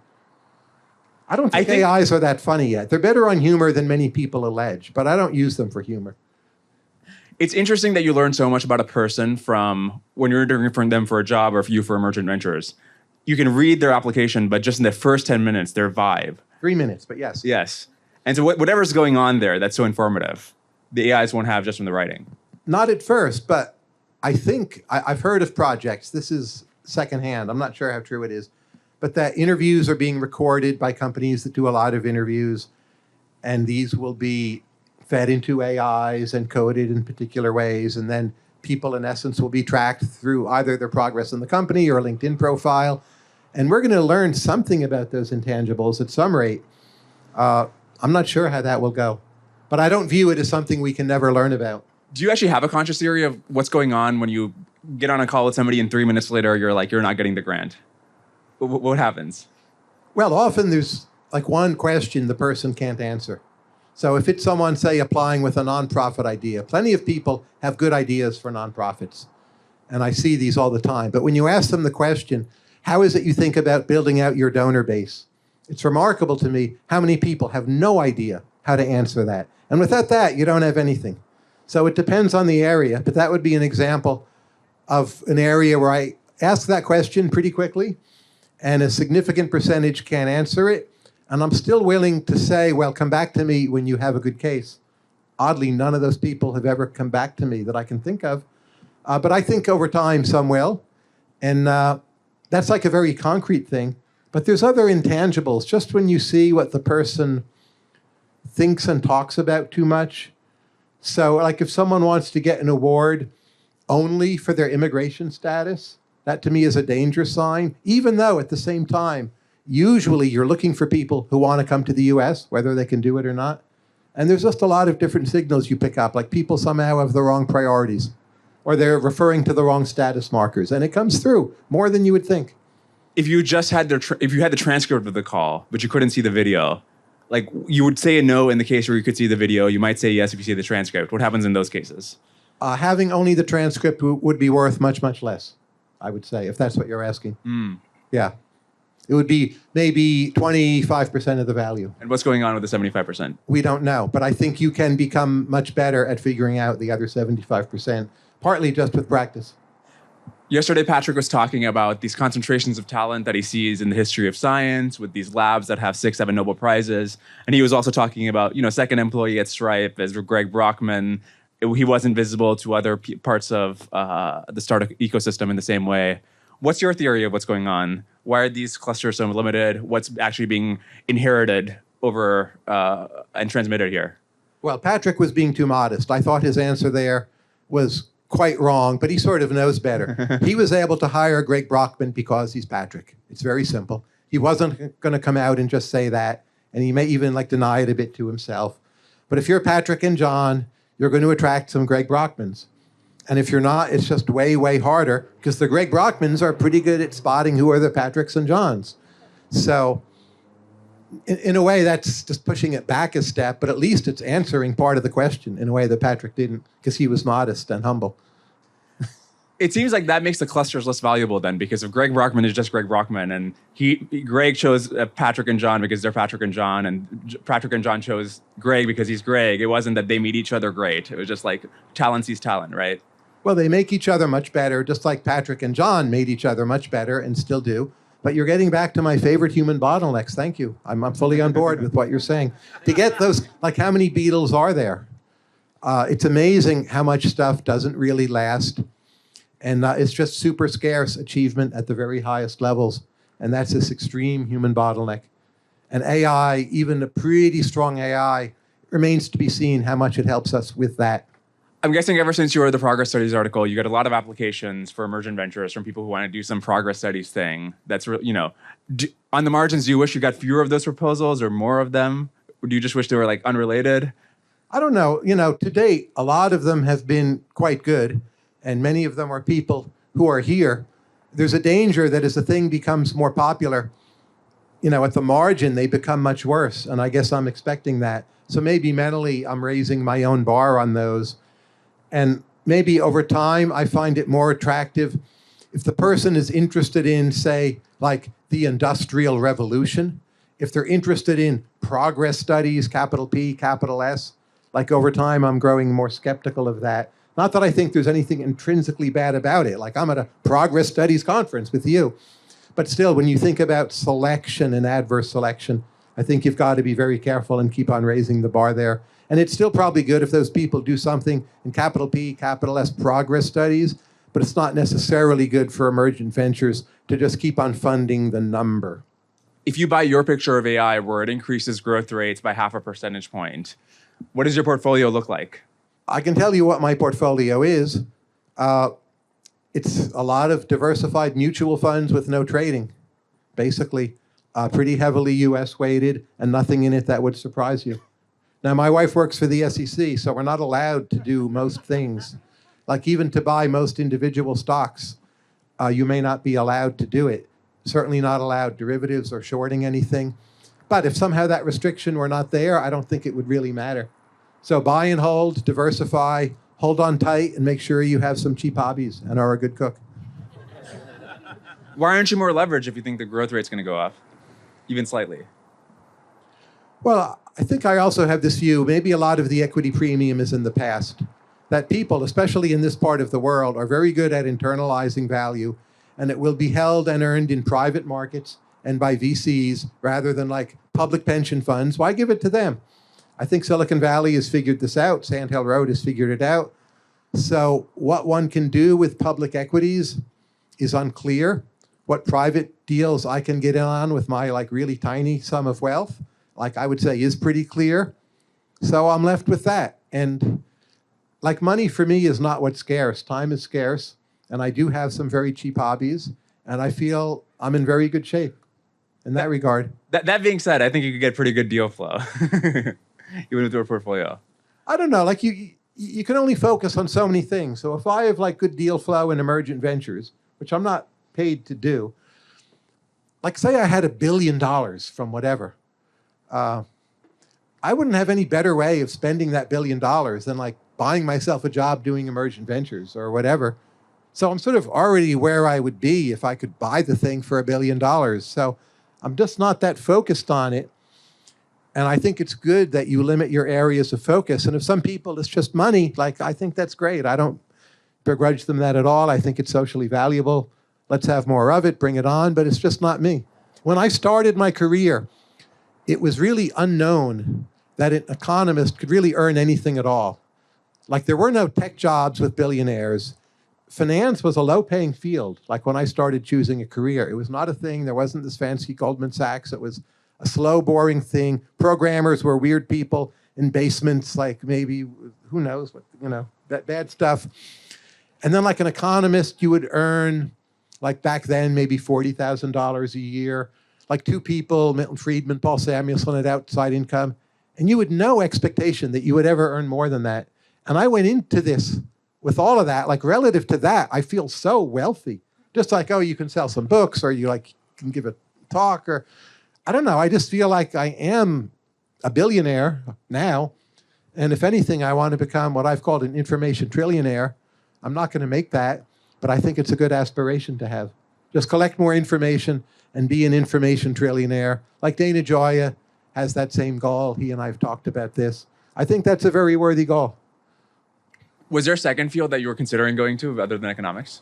I don't think AIs are that funny yet. They're better on humor than many people allege, but I don't use them for humor. It's interesting that you learn so much about a person from when you're interviewing them for a job or if you for Emergent Ventures. You can read their application, but just in the first 10 minutes, their vibe. 3 minutes, but yes. Yes. And so whatever's going on there that's so informative, the AIs won't have just from the writing. Not at first, but I think I've heard of projects. This is secondhand. I'm not sure how true it is, but that interviews are being recorded by companies that do a lot of interviews, and these will be fed into AIs and coded in particular ways, and then people, in essence, will be tracked through either their progress in the company or a LinkedIn profile. And we're going to learn something about those intangibles at some rate. I'm not sure how that will go, but I don't view it as something we can never learn about. Do you actually have a conscious theory of what's going on when you get on a call with somebody and 3 minutes later you're not getting the grant? What happens? Well, often there's one question the person can't answer. So if it's someone, say, applying with a nonprofit idea, plenty of people have good ideas for nonprofits. And I see these all the time. But when you ask them the question, how is it you think about building out your donor base? It's remarkable to me how many people have no idea how to answer that. And without that, you don't have anything. So it depends on the area, but that would be an example of an area where I ask that question pretty quickly, and a significant percentage can't answer it. And I'm still willing to say, well, come back to me when you have a good case. Oddly, none of those people have ever come back to me that I can think of. But I think over time, some will. And that's a very concrete thing. But there's other intangibles. Just when you see what the person thinks and talks about too much. So if someone wants to get an award only for their immigration status, that to me is a danger sign, even though at the same time, usually you're looking for people who want to come to the US, whether they can do it or not. And there's just a lot of different signals you pick up, people somehow have the wrong priorities, or they're referring to the wrong status markers. And it comes through more than you would think. If you just had if you had the transcript of the call, but you couldn't see the video, you would say a no in the case where you could see the video. You might say yes if you see the transcript. What happens in those cases? Having only the transcript would be worth much, much less, I would say, if that's what you're asking. Yeah. It would be maybe 25% of the value. And what's going on with the 75%? We don't know, but I think you can become much better at figuring out the other 75%, partly just with practice. Yesterday, Patrick was talking about these concentrations of talent that he sees in the history of science with these labs that have 6, 7 Nobel Prizes. And he was also talking about, second employee at Stripe as Greg Brockman. He wasn't visible to other parts of the startup ecosystem in the same way. What's your theory of what's going on? Why are these clusters so limited? What's actually being inherited over and transmitted here? Well, Patrick was being too modest. I thought his answer there was quite wrong, but he sort of knows better. He was able to hire Greg Brockman because he's Patrick. It's very simple. He wasn't going to come out and just say that, and he may even deny it a bit to himself. But if you're Patrick and John, you're going to attract some Greg Brockmans. And if you're not, it's just way, way harder, because the Greg Brockmans are pretty good at spotting who are the Patricks and Johns. So in a way, that's just pushing it back a step, but at least it's answering part of the question in a way that Patrick didn't, because he was modest and humble. It seems like that makes the clusters less valuable then, because if Greg Brockman is just Greg Brockman, and Greg chose Patrick and John because they're Patrick and John, and Patrick and John chose Greg because he's Greg, it wasn't that they meet each other great. It was just like talent sees talent, right? Well, they make each other much better, just like Patrick and John made each other much better and still do. But you're getting back to my favorite human bottlenecks. Thank you. I'm fully on board with what you're saying. To get those, like how many Beatles are there? It's amazing how much stuff doesn't really last. And it's just super scarce achievement at the very highest levels. And that's this extreme human bottleneck. And AI, even a pretty strong AI, remains to be seen how much it helps us with that. I'm guessing ever since you wrote the progress studies article, you got a lot of applications for emergent ventures from people who want to do some progress studies thing. That's, on the margins, do you wish you got fewer of those proposals or more of them? Or do you just wish they were unrelated? I don't know. To date, a lot of them have been quite good. And many of them are people who are here. There's a danger that as the thing becomes more popular, at the margin, they become much worse. And I guess I'm expecting that. So maybe mentally, I'm raising my own bar on those. And maybe over time, I find it more attractive if the person is interested in, say, the Industrial Revolution, if they're interested in progress studies, capital P, capital S, over time, I'm growing more skeptical of that. Not that I think there's anything intrinsically bad about it. I'm at a progress studies conference with you. But still, when you think about selection and adverse selection, I think you've got to be very careful and keep on raising the bar there. And it's still probably good if those people do something in capital P, capital S progress studies, but it's not necessarily good for emergent ventures to just keep on funding the number. If you buy your picture of AI where it increases growth rates by 0.5 percentage point, what does your portfolio look like? I can tell you what my portfolio is. It's a lot of diversified mutual funds with no trading, basically. Pretty heavily US weighted and nothing in it that would surprise you. Now, my wife works for the SEC, so we're not allowed to do most things. Even to buy most individual stocks, you may not be allowed to do it. Certainly not allowed derivatives or shorting anything. But if somehow that restriction were not there, I don't think it would really matter. So buy and hold, diversify, hold on tight, and make sure you have some cheap hobbies and are a good cook. Why aren't you more leveraged if you think the growth rate's going to go up, even slightly? Well, I think I also have this view, maybe a lot of the equity premium is in the past, that people, especially in this part of the world, are very good at internalizing value, and it will be held and earned in private markets and by VCs rather than public pension funds. Why give it to them? I think Silicon Valley has figured this out. Sand Hill Road has figured it out. So what one can do with public equities is unclear. What private deals I can get on with my really tiny sum of wealth, I would say, is pretty clear. So I'm left with that. And money for me is not what's scarce. Time is scarce. And I do have some very cheap hobbies. And I feel I'm in very good shape in that regard. That being said, I think you could get pretty good deal flow, even with your portfolio. I don't know. You can only focus on so many things. So if I have good deal flow in emergent ventures, which I'm not paid to do, say I had $1 billion from whatever, I wouldn't have any better way of spending that $1 billion than buying myself a job doing emergent ventures or whatever. So I'm sort of already where I would be if I could buy the thing for $1 billion. So I'm just not that focused on it. And I think it's good that you limit your areas of focus. And if some people, it's just money, I think that's great. I don't begrudge them that at all. I think it's socially valuable. Let's have more of it, bring it on, but it's just not me. When I started my career, it was really unknown that an economist could really earn anything at all. There were no tech jobs with billionaires. finance was a low-paying field. Like when I started choosing a career, it was not a thing. There wasn't this fancy Goldman Sachs. It was a slow, boring thing. Programmers were weird people in basements, like maybe, who knows, what, that bad stuff. And then like an economist, you would earn, like back then, maybe $40,000 a year. Like two people, Milton Friedman, Paul Samuelson, had outside income. And you had no expectation that you would ever earn more than that. And I went into this with all of that, like relative to that, I feel so wealthy. Just like, oh, you can sell some books, or you like can give a talk, or I don't know. I just feel like I am a billionaire now. And if anything, I want to become what I've called an information trillionaire. I'm not going to make that, but I think it's a good aspiration to have. Just collect more information and be an information trillionaire. Like Dana Gioia has that same goal. He and I have talked about this. I think that's a very worthy goal. Was there a second field that you were considering going to other than economics?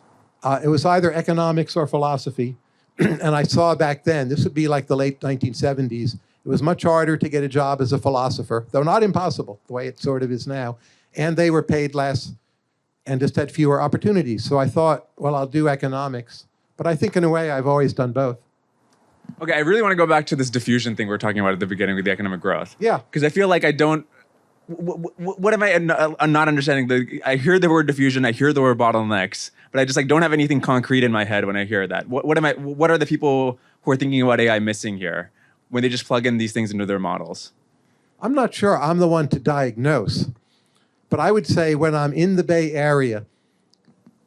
It was either economics or philosophy. And I saw back then, this would be like the late 1970s, it was much harder to get a job as a philosopher, though not impossible, the way it sort of is now. And they were paid less and just had fewer opportunities. So I thought, well, I'll do economics. But I think in a way, I've always done both. Okay, I really want to go back to this diffusion thing we were talking about at the beginning with the economic growth. Yeah. Because I feel like I don't... What am I not understanding? I hear the word diffusion, I hear the word bottlenecks, but I just like don't have anything concrete in my head when I hear that. What are the people who are thinking about AI missing here when they just plug in these things into their models? I'm not sure I'm the one to diagnose, but I would say when I'm in the Bay Area,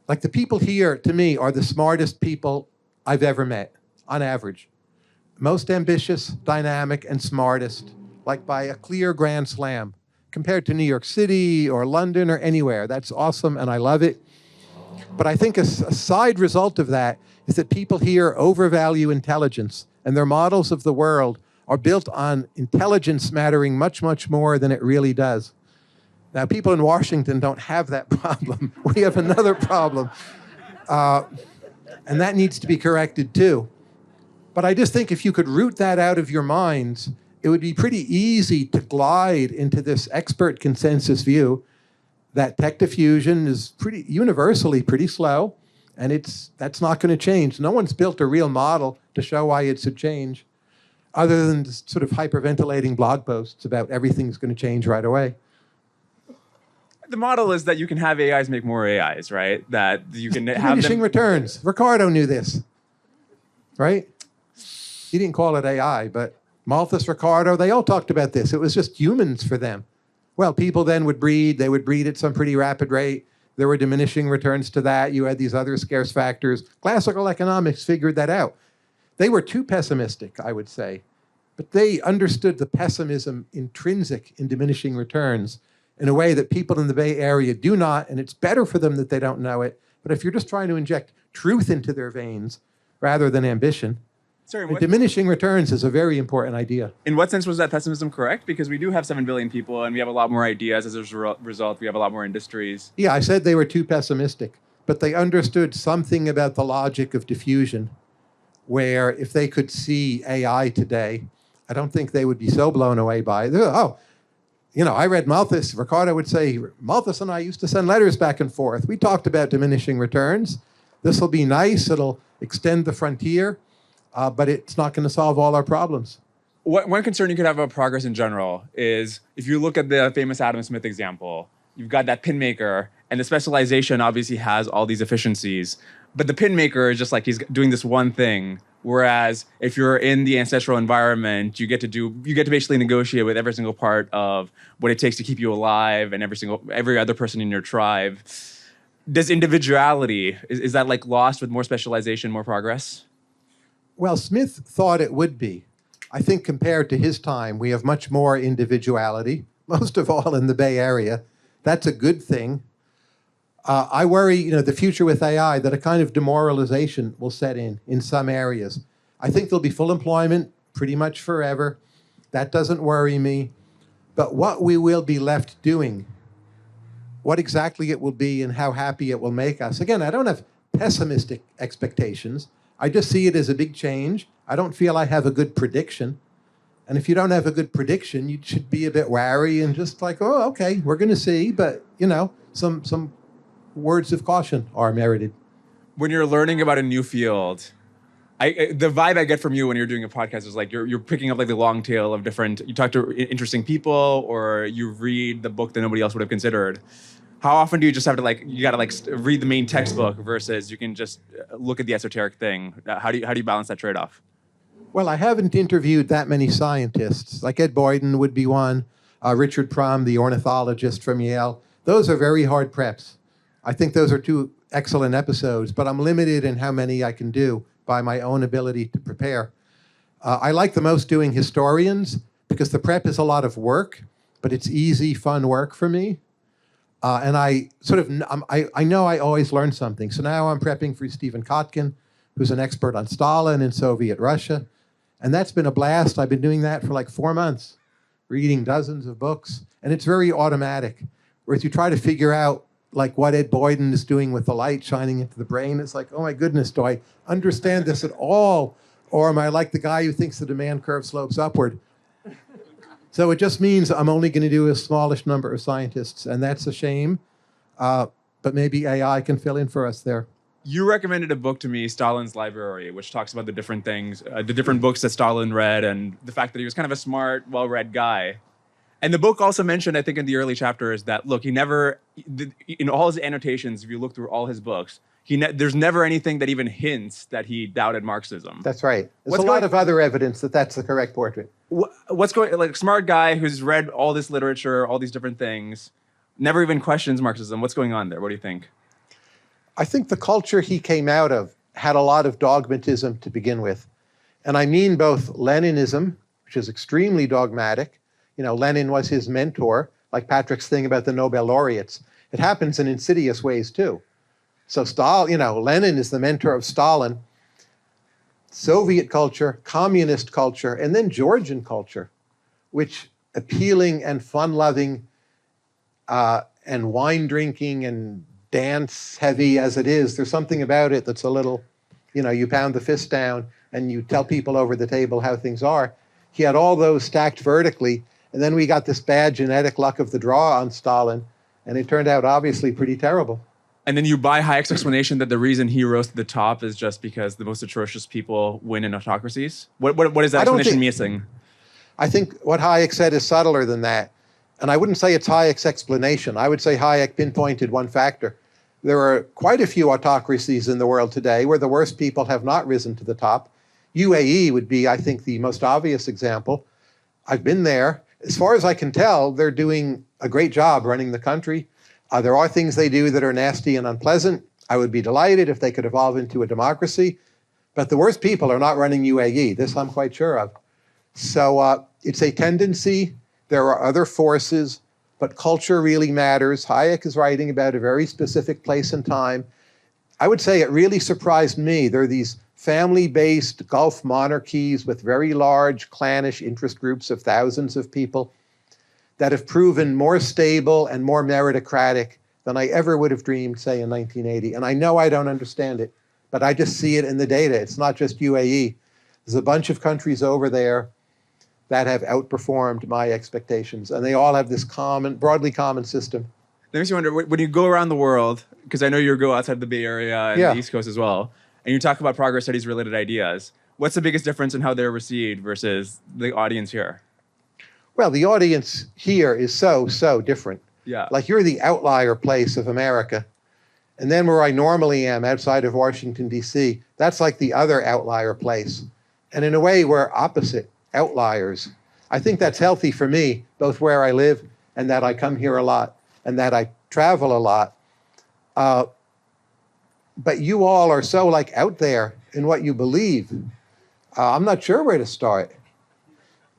like the people here, to me, are the smartest people I've ever met, on average. Most ambitious, dynamic, and smartest, like by a clear grand slam. Compared to New York City or London or anywhere. That's awesome, and I love it. But I think a side result of that is that people here overvalue intelligence, and their models of the world are built on intelligence mattering much, much more than it really does. Now, people in Washington don't have that problem. We have another problem. And that needs to be corrected too. But I just think if you could root that out of your minds, it would be pretty easy to glide into this expert consensus view that tech diffusion is pretty universally pretty slow, and that's not going to change. No one's built a real model to show why it should change, other than just sort of hyperventilating blog posts about everything's going to change right away. The model is that you can have AIs make more AIs, right? That you can have Diminishing them... returns. Ricardo knew this, right? He didn't call it AI, but Malthus, Ricardo, they all talked about this. It was just humans for them. Well, people then would breed. They would breed at some pretty rapid rate. There were diminishing returns to that. You had these other scarce factors. Classical economics figured that out. They were too pessimistic, I would say. But they understood the pessimism intrinsic in diminishing returns in a way that people in the Bay Area do not, and it's better for them that they don't know it. But if you're just trying to inject truth into their veins rather than ambition, diminishing returns is a very important idea. In what sense was that pessimism correct? Because we do have 7 billion people and we have a lot more ideas as a result. We have a lot more industries. Yeah, I said they were too pessimistic, but they understood something about the logic of diffusion, where if they could see AI today, I don't think they would be so blown away by it. Oh, I read Malthus. Ricardo would say, Malthus and I used to send letters back and forth. We talked about diminishing returns. This will be nice. It'll extend the frontier. But it's not going to solve all our problems. One concern you could have about progress in general is if you look at the famous Adam Smith example, you've got that pin maker, and the specialization obviously has all these efficiencies. But the pin maker is just like he's doing this one thing. Whereas if you're in the ancestral environment, you get to basically negotiate with every single part of what it takes to keep you alive and every other person in your tribe. Does individuality, is that like lost with more specialization, more progress? Well, Smith thought it would be. I think compared to his time, we have much more individuality, most of all in the Bay Area. That's a good thing. I worry, the future with AI, that a kind of demoralization will set in some areas. I think there'll be full employment pretty much forever. That doesn't worry me. But what we will be left doing, what exactly it will be and how happy it will make us. Again, I don't have pessimistic expectations. I just see it as a big change. I don't feel I have a good prediction. And if you don't have a good prediction, you should be a bit wary and just like, oh, okay, we're going to see. But, some words of caution are merited. When you're learning about a new field, the vibe I get from you when you're doing a podcast is like you're picking up like the long tail of different. You talk to interesting people, or you read the book that nobody else would have considered. How often do you just have to you got to read the main textbook versus you can just look at the esoteric thing? How do you balance that trade-off? Well, I haven't interviewed that many scientists. Like Ed Boyden would be one, Richard Prum, the ornithologist from Yale. Those are very hard preps. I think those are two excellent episodes, but I'm limited in how many I can do by my own ability to prepare. I like the most doing historians because the prep is a lot of work, but it's easy, fun work for me. And I know I always learn something. So now I'm prepping for Stephen Kotkin, who's an expert on Stalin and Soviet Russia. And that's been a blast. I've been doing that for like 4 months, reading dozens of books. And it's very automatic. Whereas you try to figure out like what Ed Boyden is doing with the light shining into the brain, it's like, oh my goodness, do I understand this at all? Or am I like the guy who thinks the demand curve slopes upward? So it just means I'm only going to do a smallish number of scientists, and that's a shame. But maybe AI can fill in for us there. You recommended a book to me, Stalin's Library, which talks about the different things, the different books that Stalin read, and the fact that he was kind of a smart, well-read guy. And the book also mentioned, I think in the early chapters, that, look, he never, in all his annotations, if you look through all his books, there's never anything that even hints that he doubted Marxism. That's right. There's a lot of other evidence that that's the correct portrait. What's going, like, smart guy who's read all this literature, all these different things, never even questions Marxism. What's going on there? What do you think? I think the culture he came out of had a lot of dogmatism to begin with. And I mean both Leninism, which is extremely dogmatic. You know, Lenin was his mentor, like Patrick's thing about the Nobel laureates. It happens in insidious ways too. So Lenin is the mentor of Stalin. Soviet culture, communist culture, and then Georgian culture, which appealing and fun-loving and wine-drinking and dance-heavy as it is, there's something about it that's a little, you pound the fist down and you tell people over the table how things are. He had all those stacked vertically, and then we got this bad genetic luck of the draw on Stalin, and it turned out obviously pretty terrible. And then you buy Hayek's explanation that the reason he rose to the top is just because the most atrocious people win in autocracies? What is that explanation missing? I think what Hayek said is subtler than that. And I wouldn't say it's Hayek's explanation. I would say Hayek pinpointed one factor. There are quite a few autocracies in the world today where the worst people have not risen to the top. UAE would be, I think, the most obvious example. I've been there. As far as I can tell, they're doing a great job running the country. There are things they do that are nasty and unpleasant. I would be delighted if they could evolve into a democracy. But the worst people are not running UAE. This I'm quite sure of. So it's a tendency. There are other forces, but culture really matters. Hayek is writing about a very specific place and time. I would say it really surprised me. There are these family-based Gulf monarchies with very large clannish interest groups of thousands of people that have proven more stable and more meritocratic than I ever would have dreamed, say, in 1980. And I know I don't understand it, but I just see it in the data. It's not just UAE. There's a bunch of countries over there that have outperformed my expectations, and they all have this broadly common system. That makes me wonder, when you go around the world, because I know you go outside the Bay Area and the East Coast as well, and you talk about progress studies related ideas, what's the biggest difference in how they're received versus the audience here? Well, the audience here is so different. Yeah. Like you're the outlier place of America. And then where I normally am outside of Washington, D.C., that's like the other outlier place. And in a way, we're opposite outliers. I think that's healthy for me, both where I live and that I come here a lot and that I travel a lot. But you all are so like out there in what you believe. I'm not sure where to start.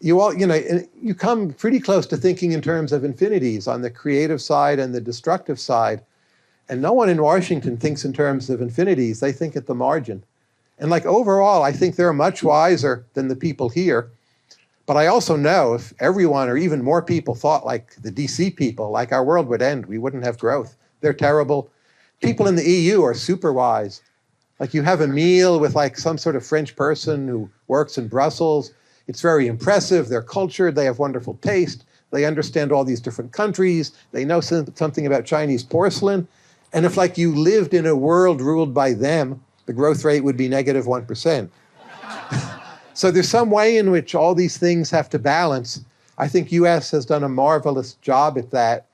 You all, you come pretty close to thinking in terms of infinities on the creative side and the destructive side. And no one in Washington thinks in terms of infinities. They think at the margin. And like overall, I think they're much wiser than the people here. But I also know if everyone or even more people thought like the DC people, like our world would end. We wouldn't have growth. They're terrible. People in the EU are super wise. Like you have a meal with like some sort of French person who works in Brussels. It's very impressive. They're cultured. They have wonderful taste. They understand all these different countries. They know something about Chinese porcelain. And if like you lived in a world ruled by them, the growth rate would be negative 1%. So there's some way in which all these things have to balance. I think US has done a marvelous job at that,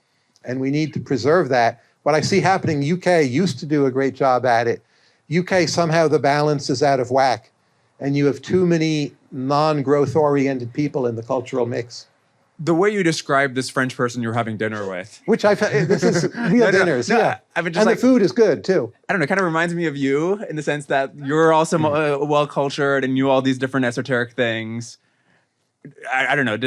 and we need to preserve that. What I see happening, UK used to do a great job at it. UK, somehow the balance is out of whack, and you have too many non-growth oriented people in the cultural mix. The way you describe this French person you're having dinner with, Which this is real dinners, yeah. I mean, just and like, the food is good too. I don't know, it kind of reminds me of you in the sense that you're also well-cultured and knew all these different esoteric things. I don't know.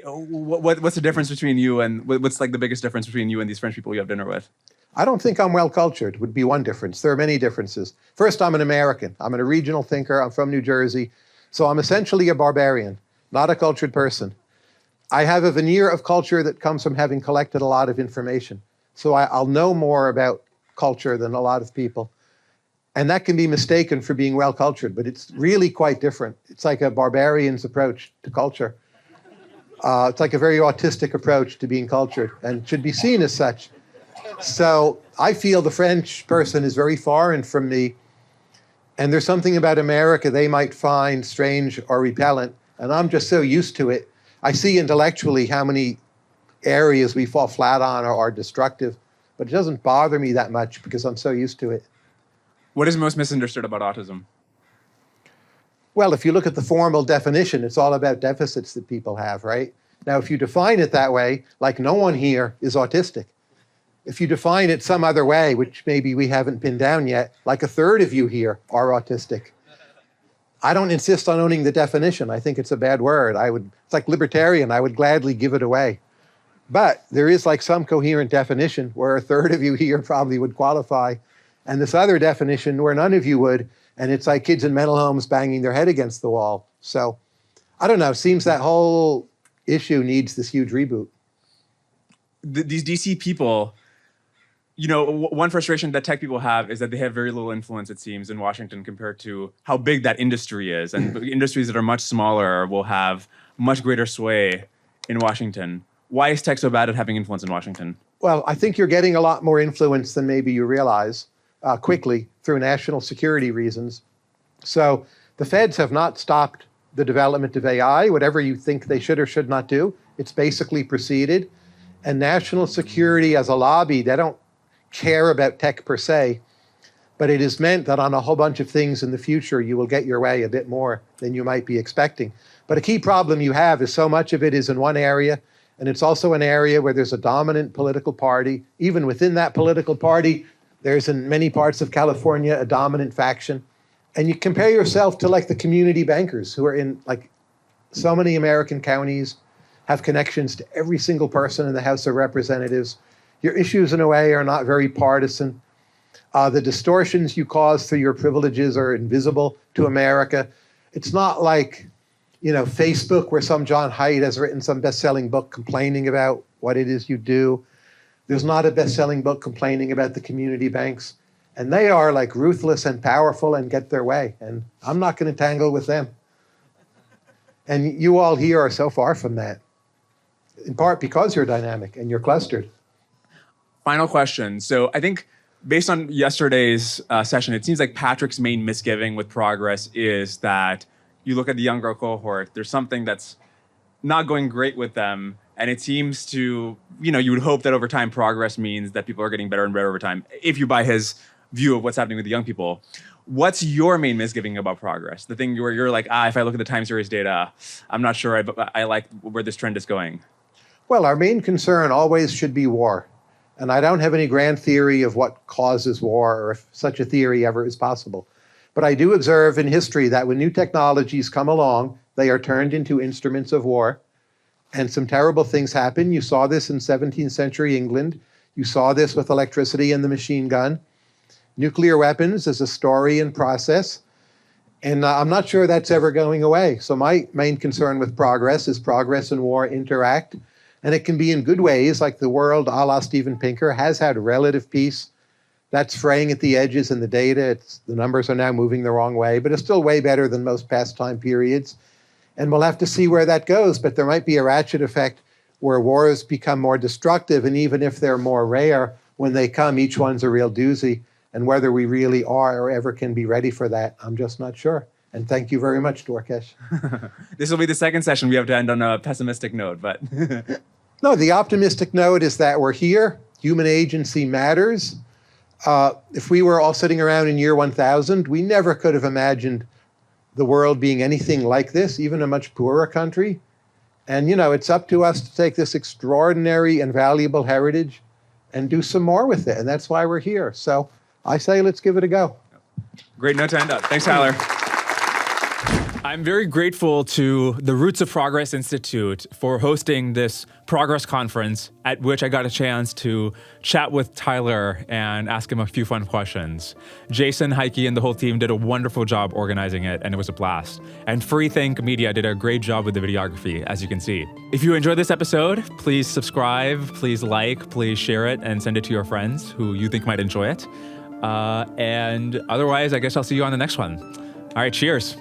What's the difference between you and what's like the biggest difference between you and these French people you have dinner with? I don't think I'm well-cultured would be one difference. There are many differences. First, I'm an American. I'm a regional thinker. I'm from New Jersey. So I'm essentially a barbarian, not a cultured person. I have a veneer of culture that comes from having collected a lot of information. So I'll know more about culture than a lot of people. And that can be mistaken for being well-cultured, but it's really quite different. It's like a barbarian's approach to culture. It's like a very autistic approach to being cultured and should be seen as such. So I feel the French person is very foreign from me. And there's something about America they might find strange or repellent. And I'm just so used to it. I see intellectually how many areas we fall flat on or are destructive, but it doesn't bother me that much because I'm so used to it. What is most misunderstood about autism? Well, if you look at the formal definition, it's all about deficits that people have, right? Now, if you define it that way, like no one here is autistic. If you define it some other way, which maybe we haven't pinned down yet, like a third of you here are autistic. I don't insist on owning the definition. I think it's a bad word. It's like libertarian. I would gladly give it away. But there is like some coherent definition where a third of you here probably would qualify, and this other definition where none of you would, and it's like kids in mental homes banging their head against the wall. So I don't know. Seems that whole issue needs this huge reboot. These DC people, you know, one frustration that tech people have is that they have very little influence, it seems, in Washington compared to how big that industry is. And industries that are much smaller will have much greater sway in Washington. Why is tech so bad at having influence in Washington? Well, I think you're getting a lot more influence than maybe you realize quickly through national security reasons. So the feds have not stopped the development of AI, whatever you think they should or should not do. It's basically proceeded. And national security as a lobby, they don't care about tech per se, but it has meant that on a whole bunch of things in the future, you will get your way a bit more than you might be expecting. But a key problem you have is so much of it is in one area, and it's also an area where there's a dominant political party. Even within that political party, there's in many parts of California a dominant faction. And you compare yourself to like the community bankers who are in like so many American counties, have connections to every single person in the House of Representatives. Your issues, in a way, are not very partisan. The distortions you cause through your privileges are invisible to America. It's not like, you know, Facebook, where some John Haidt has written some best-selling book complaining about what it is you do. There's not a best-selling book complaining about the community banks. And they are like ruthless and powerful and get their way. And I'm not going to tangle with them. And you all here are so far from that, in part because you're dynamic and you're clustered. Final question. So I think based on yesterday's session, it seems like Patrick's main misgiving with progress is that you look at the younger cohort, there's something that's not going great with them. And it seems to, you know, you would hope that over time progress means that people are getting better and better over time, if you buy his view of what's happening with the young people. What's your main misgiving about progress? The thing where you're like, if I look at the time series data, I'm not sure I like where this trend is going. Well, our main concern always should be war. And I don't have any grand theory of what causes war or if such a theory ever is possible. But I do observe in history that when new technologies come along, they are turned into instruments of war. And some terrible things happen. You saw this in 17th century England. You saw this with electricity and the machine gun. Nuclear weapons is a story in process. And I'm not sure that's ever going away. So my main concern with progress is progress and war interact. And it can be in good ways, like the world, a la Steven Pinker, has had relative peace. That's fraying at the edges in the data. The numbers are now moving the wrong way, but it's still way better than most past time periods. And we'll have to see where that goes, but there might be a ratchet effect where wars become more destructive, and even if they're more rare, when they come, each one's a real doozy. And whether we really are or ever can be ready for that, I'm just not sure. And thank you very much, Dorkesh. This will be the second session. We have to end on a pessimistic note, but No, the optimistic note is that we're here. Human agency matters. If we were all sitting around in year 1000, we never could have imagined the world being anything like this, even a much poorer country. And, it's up to us to take this extraordinary and valuable heritage and do some more with it. And that's why we're here. So I say, let's give it a go. great note to end on. Thanks, Tyler. I'm very grateful to the Roots of Progress Institute for hosting this Progress Conference, at which I got a chance to chat with Tyler and ask him a few fun questions. Jason, Heike, and the whole team did a wonderful job organizing it, and it was a blast. And Freethink Media did a great job with the videography, as you can see. If you enjoyed this episode, please subscribe, please like, please share it, and send it to your friends who you think might enjoy it. And otherwise, I guess I'll see you on the next one. All right, cheers.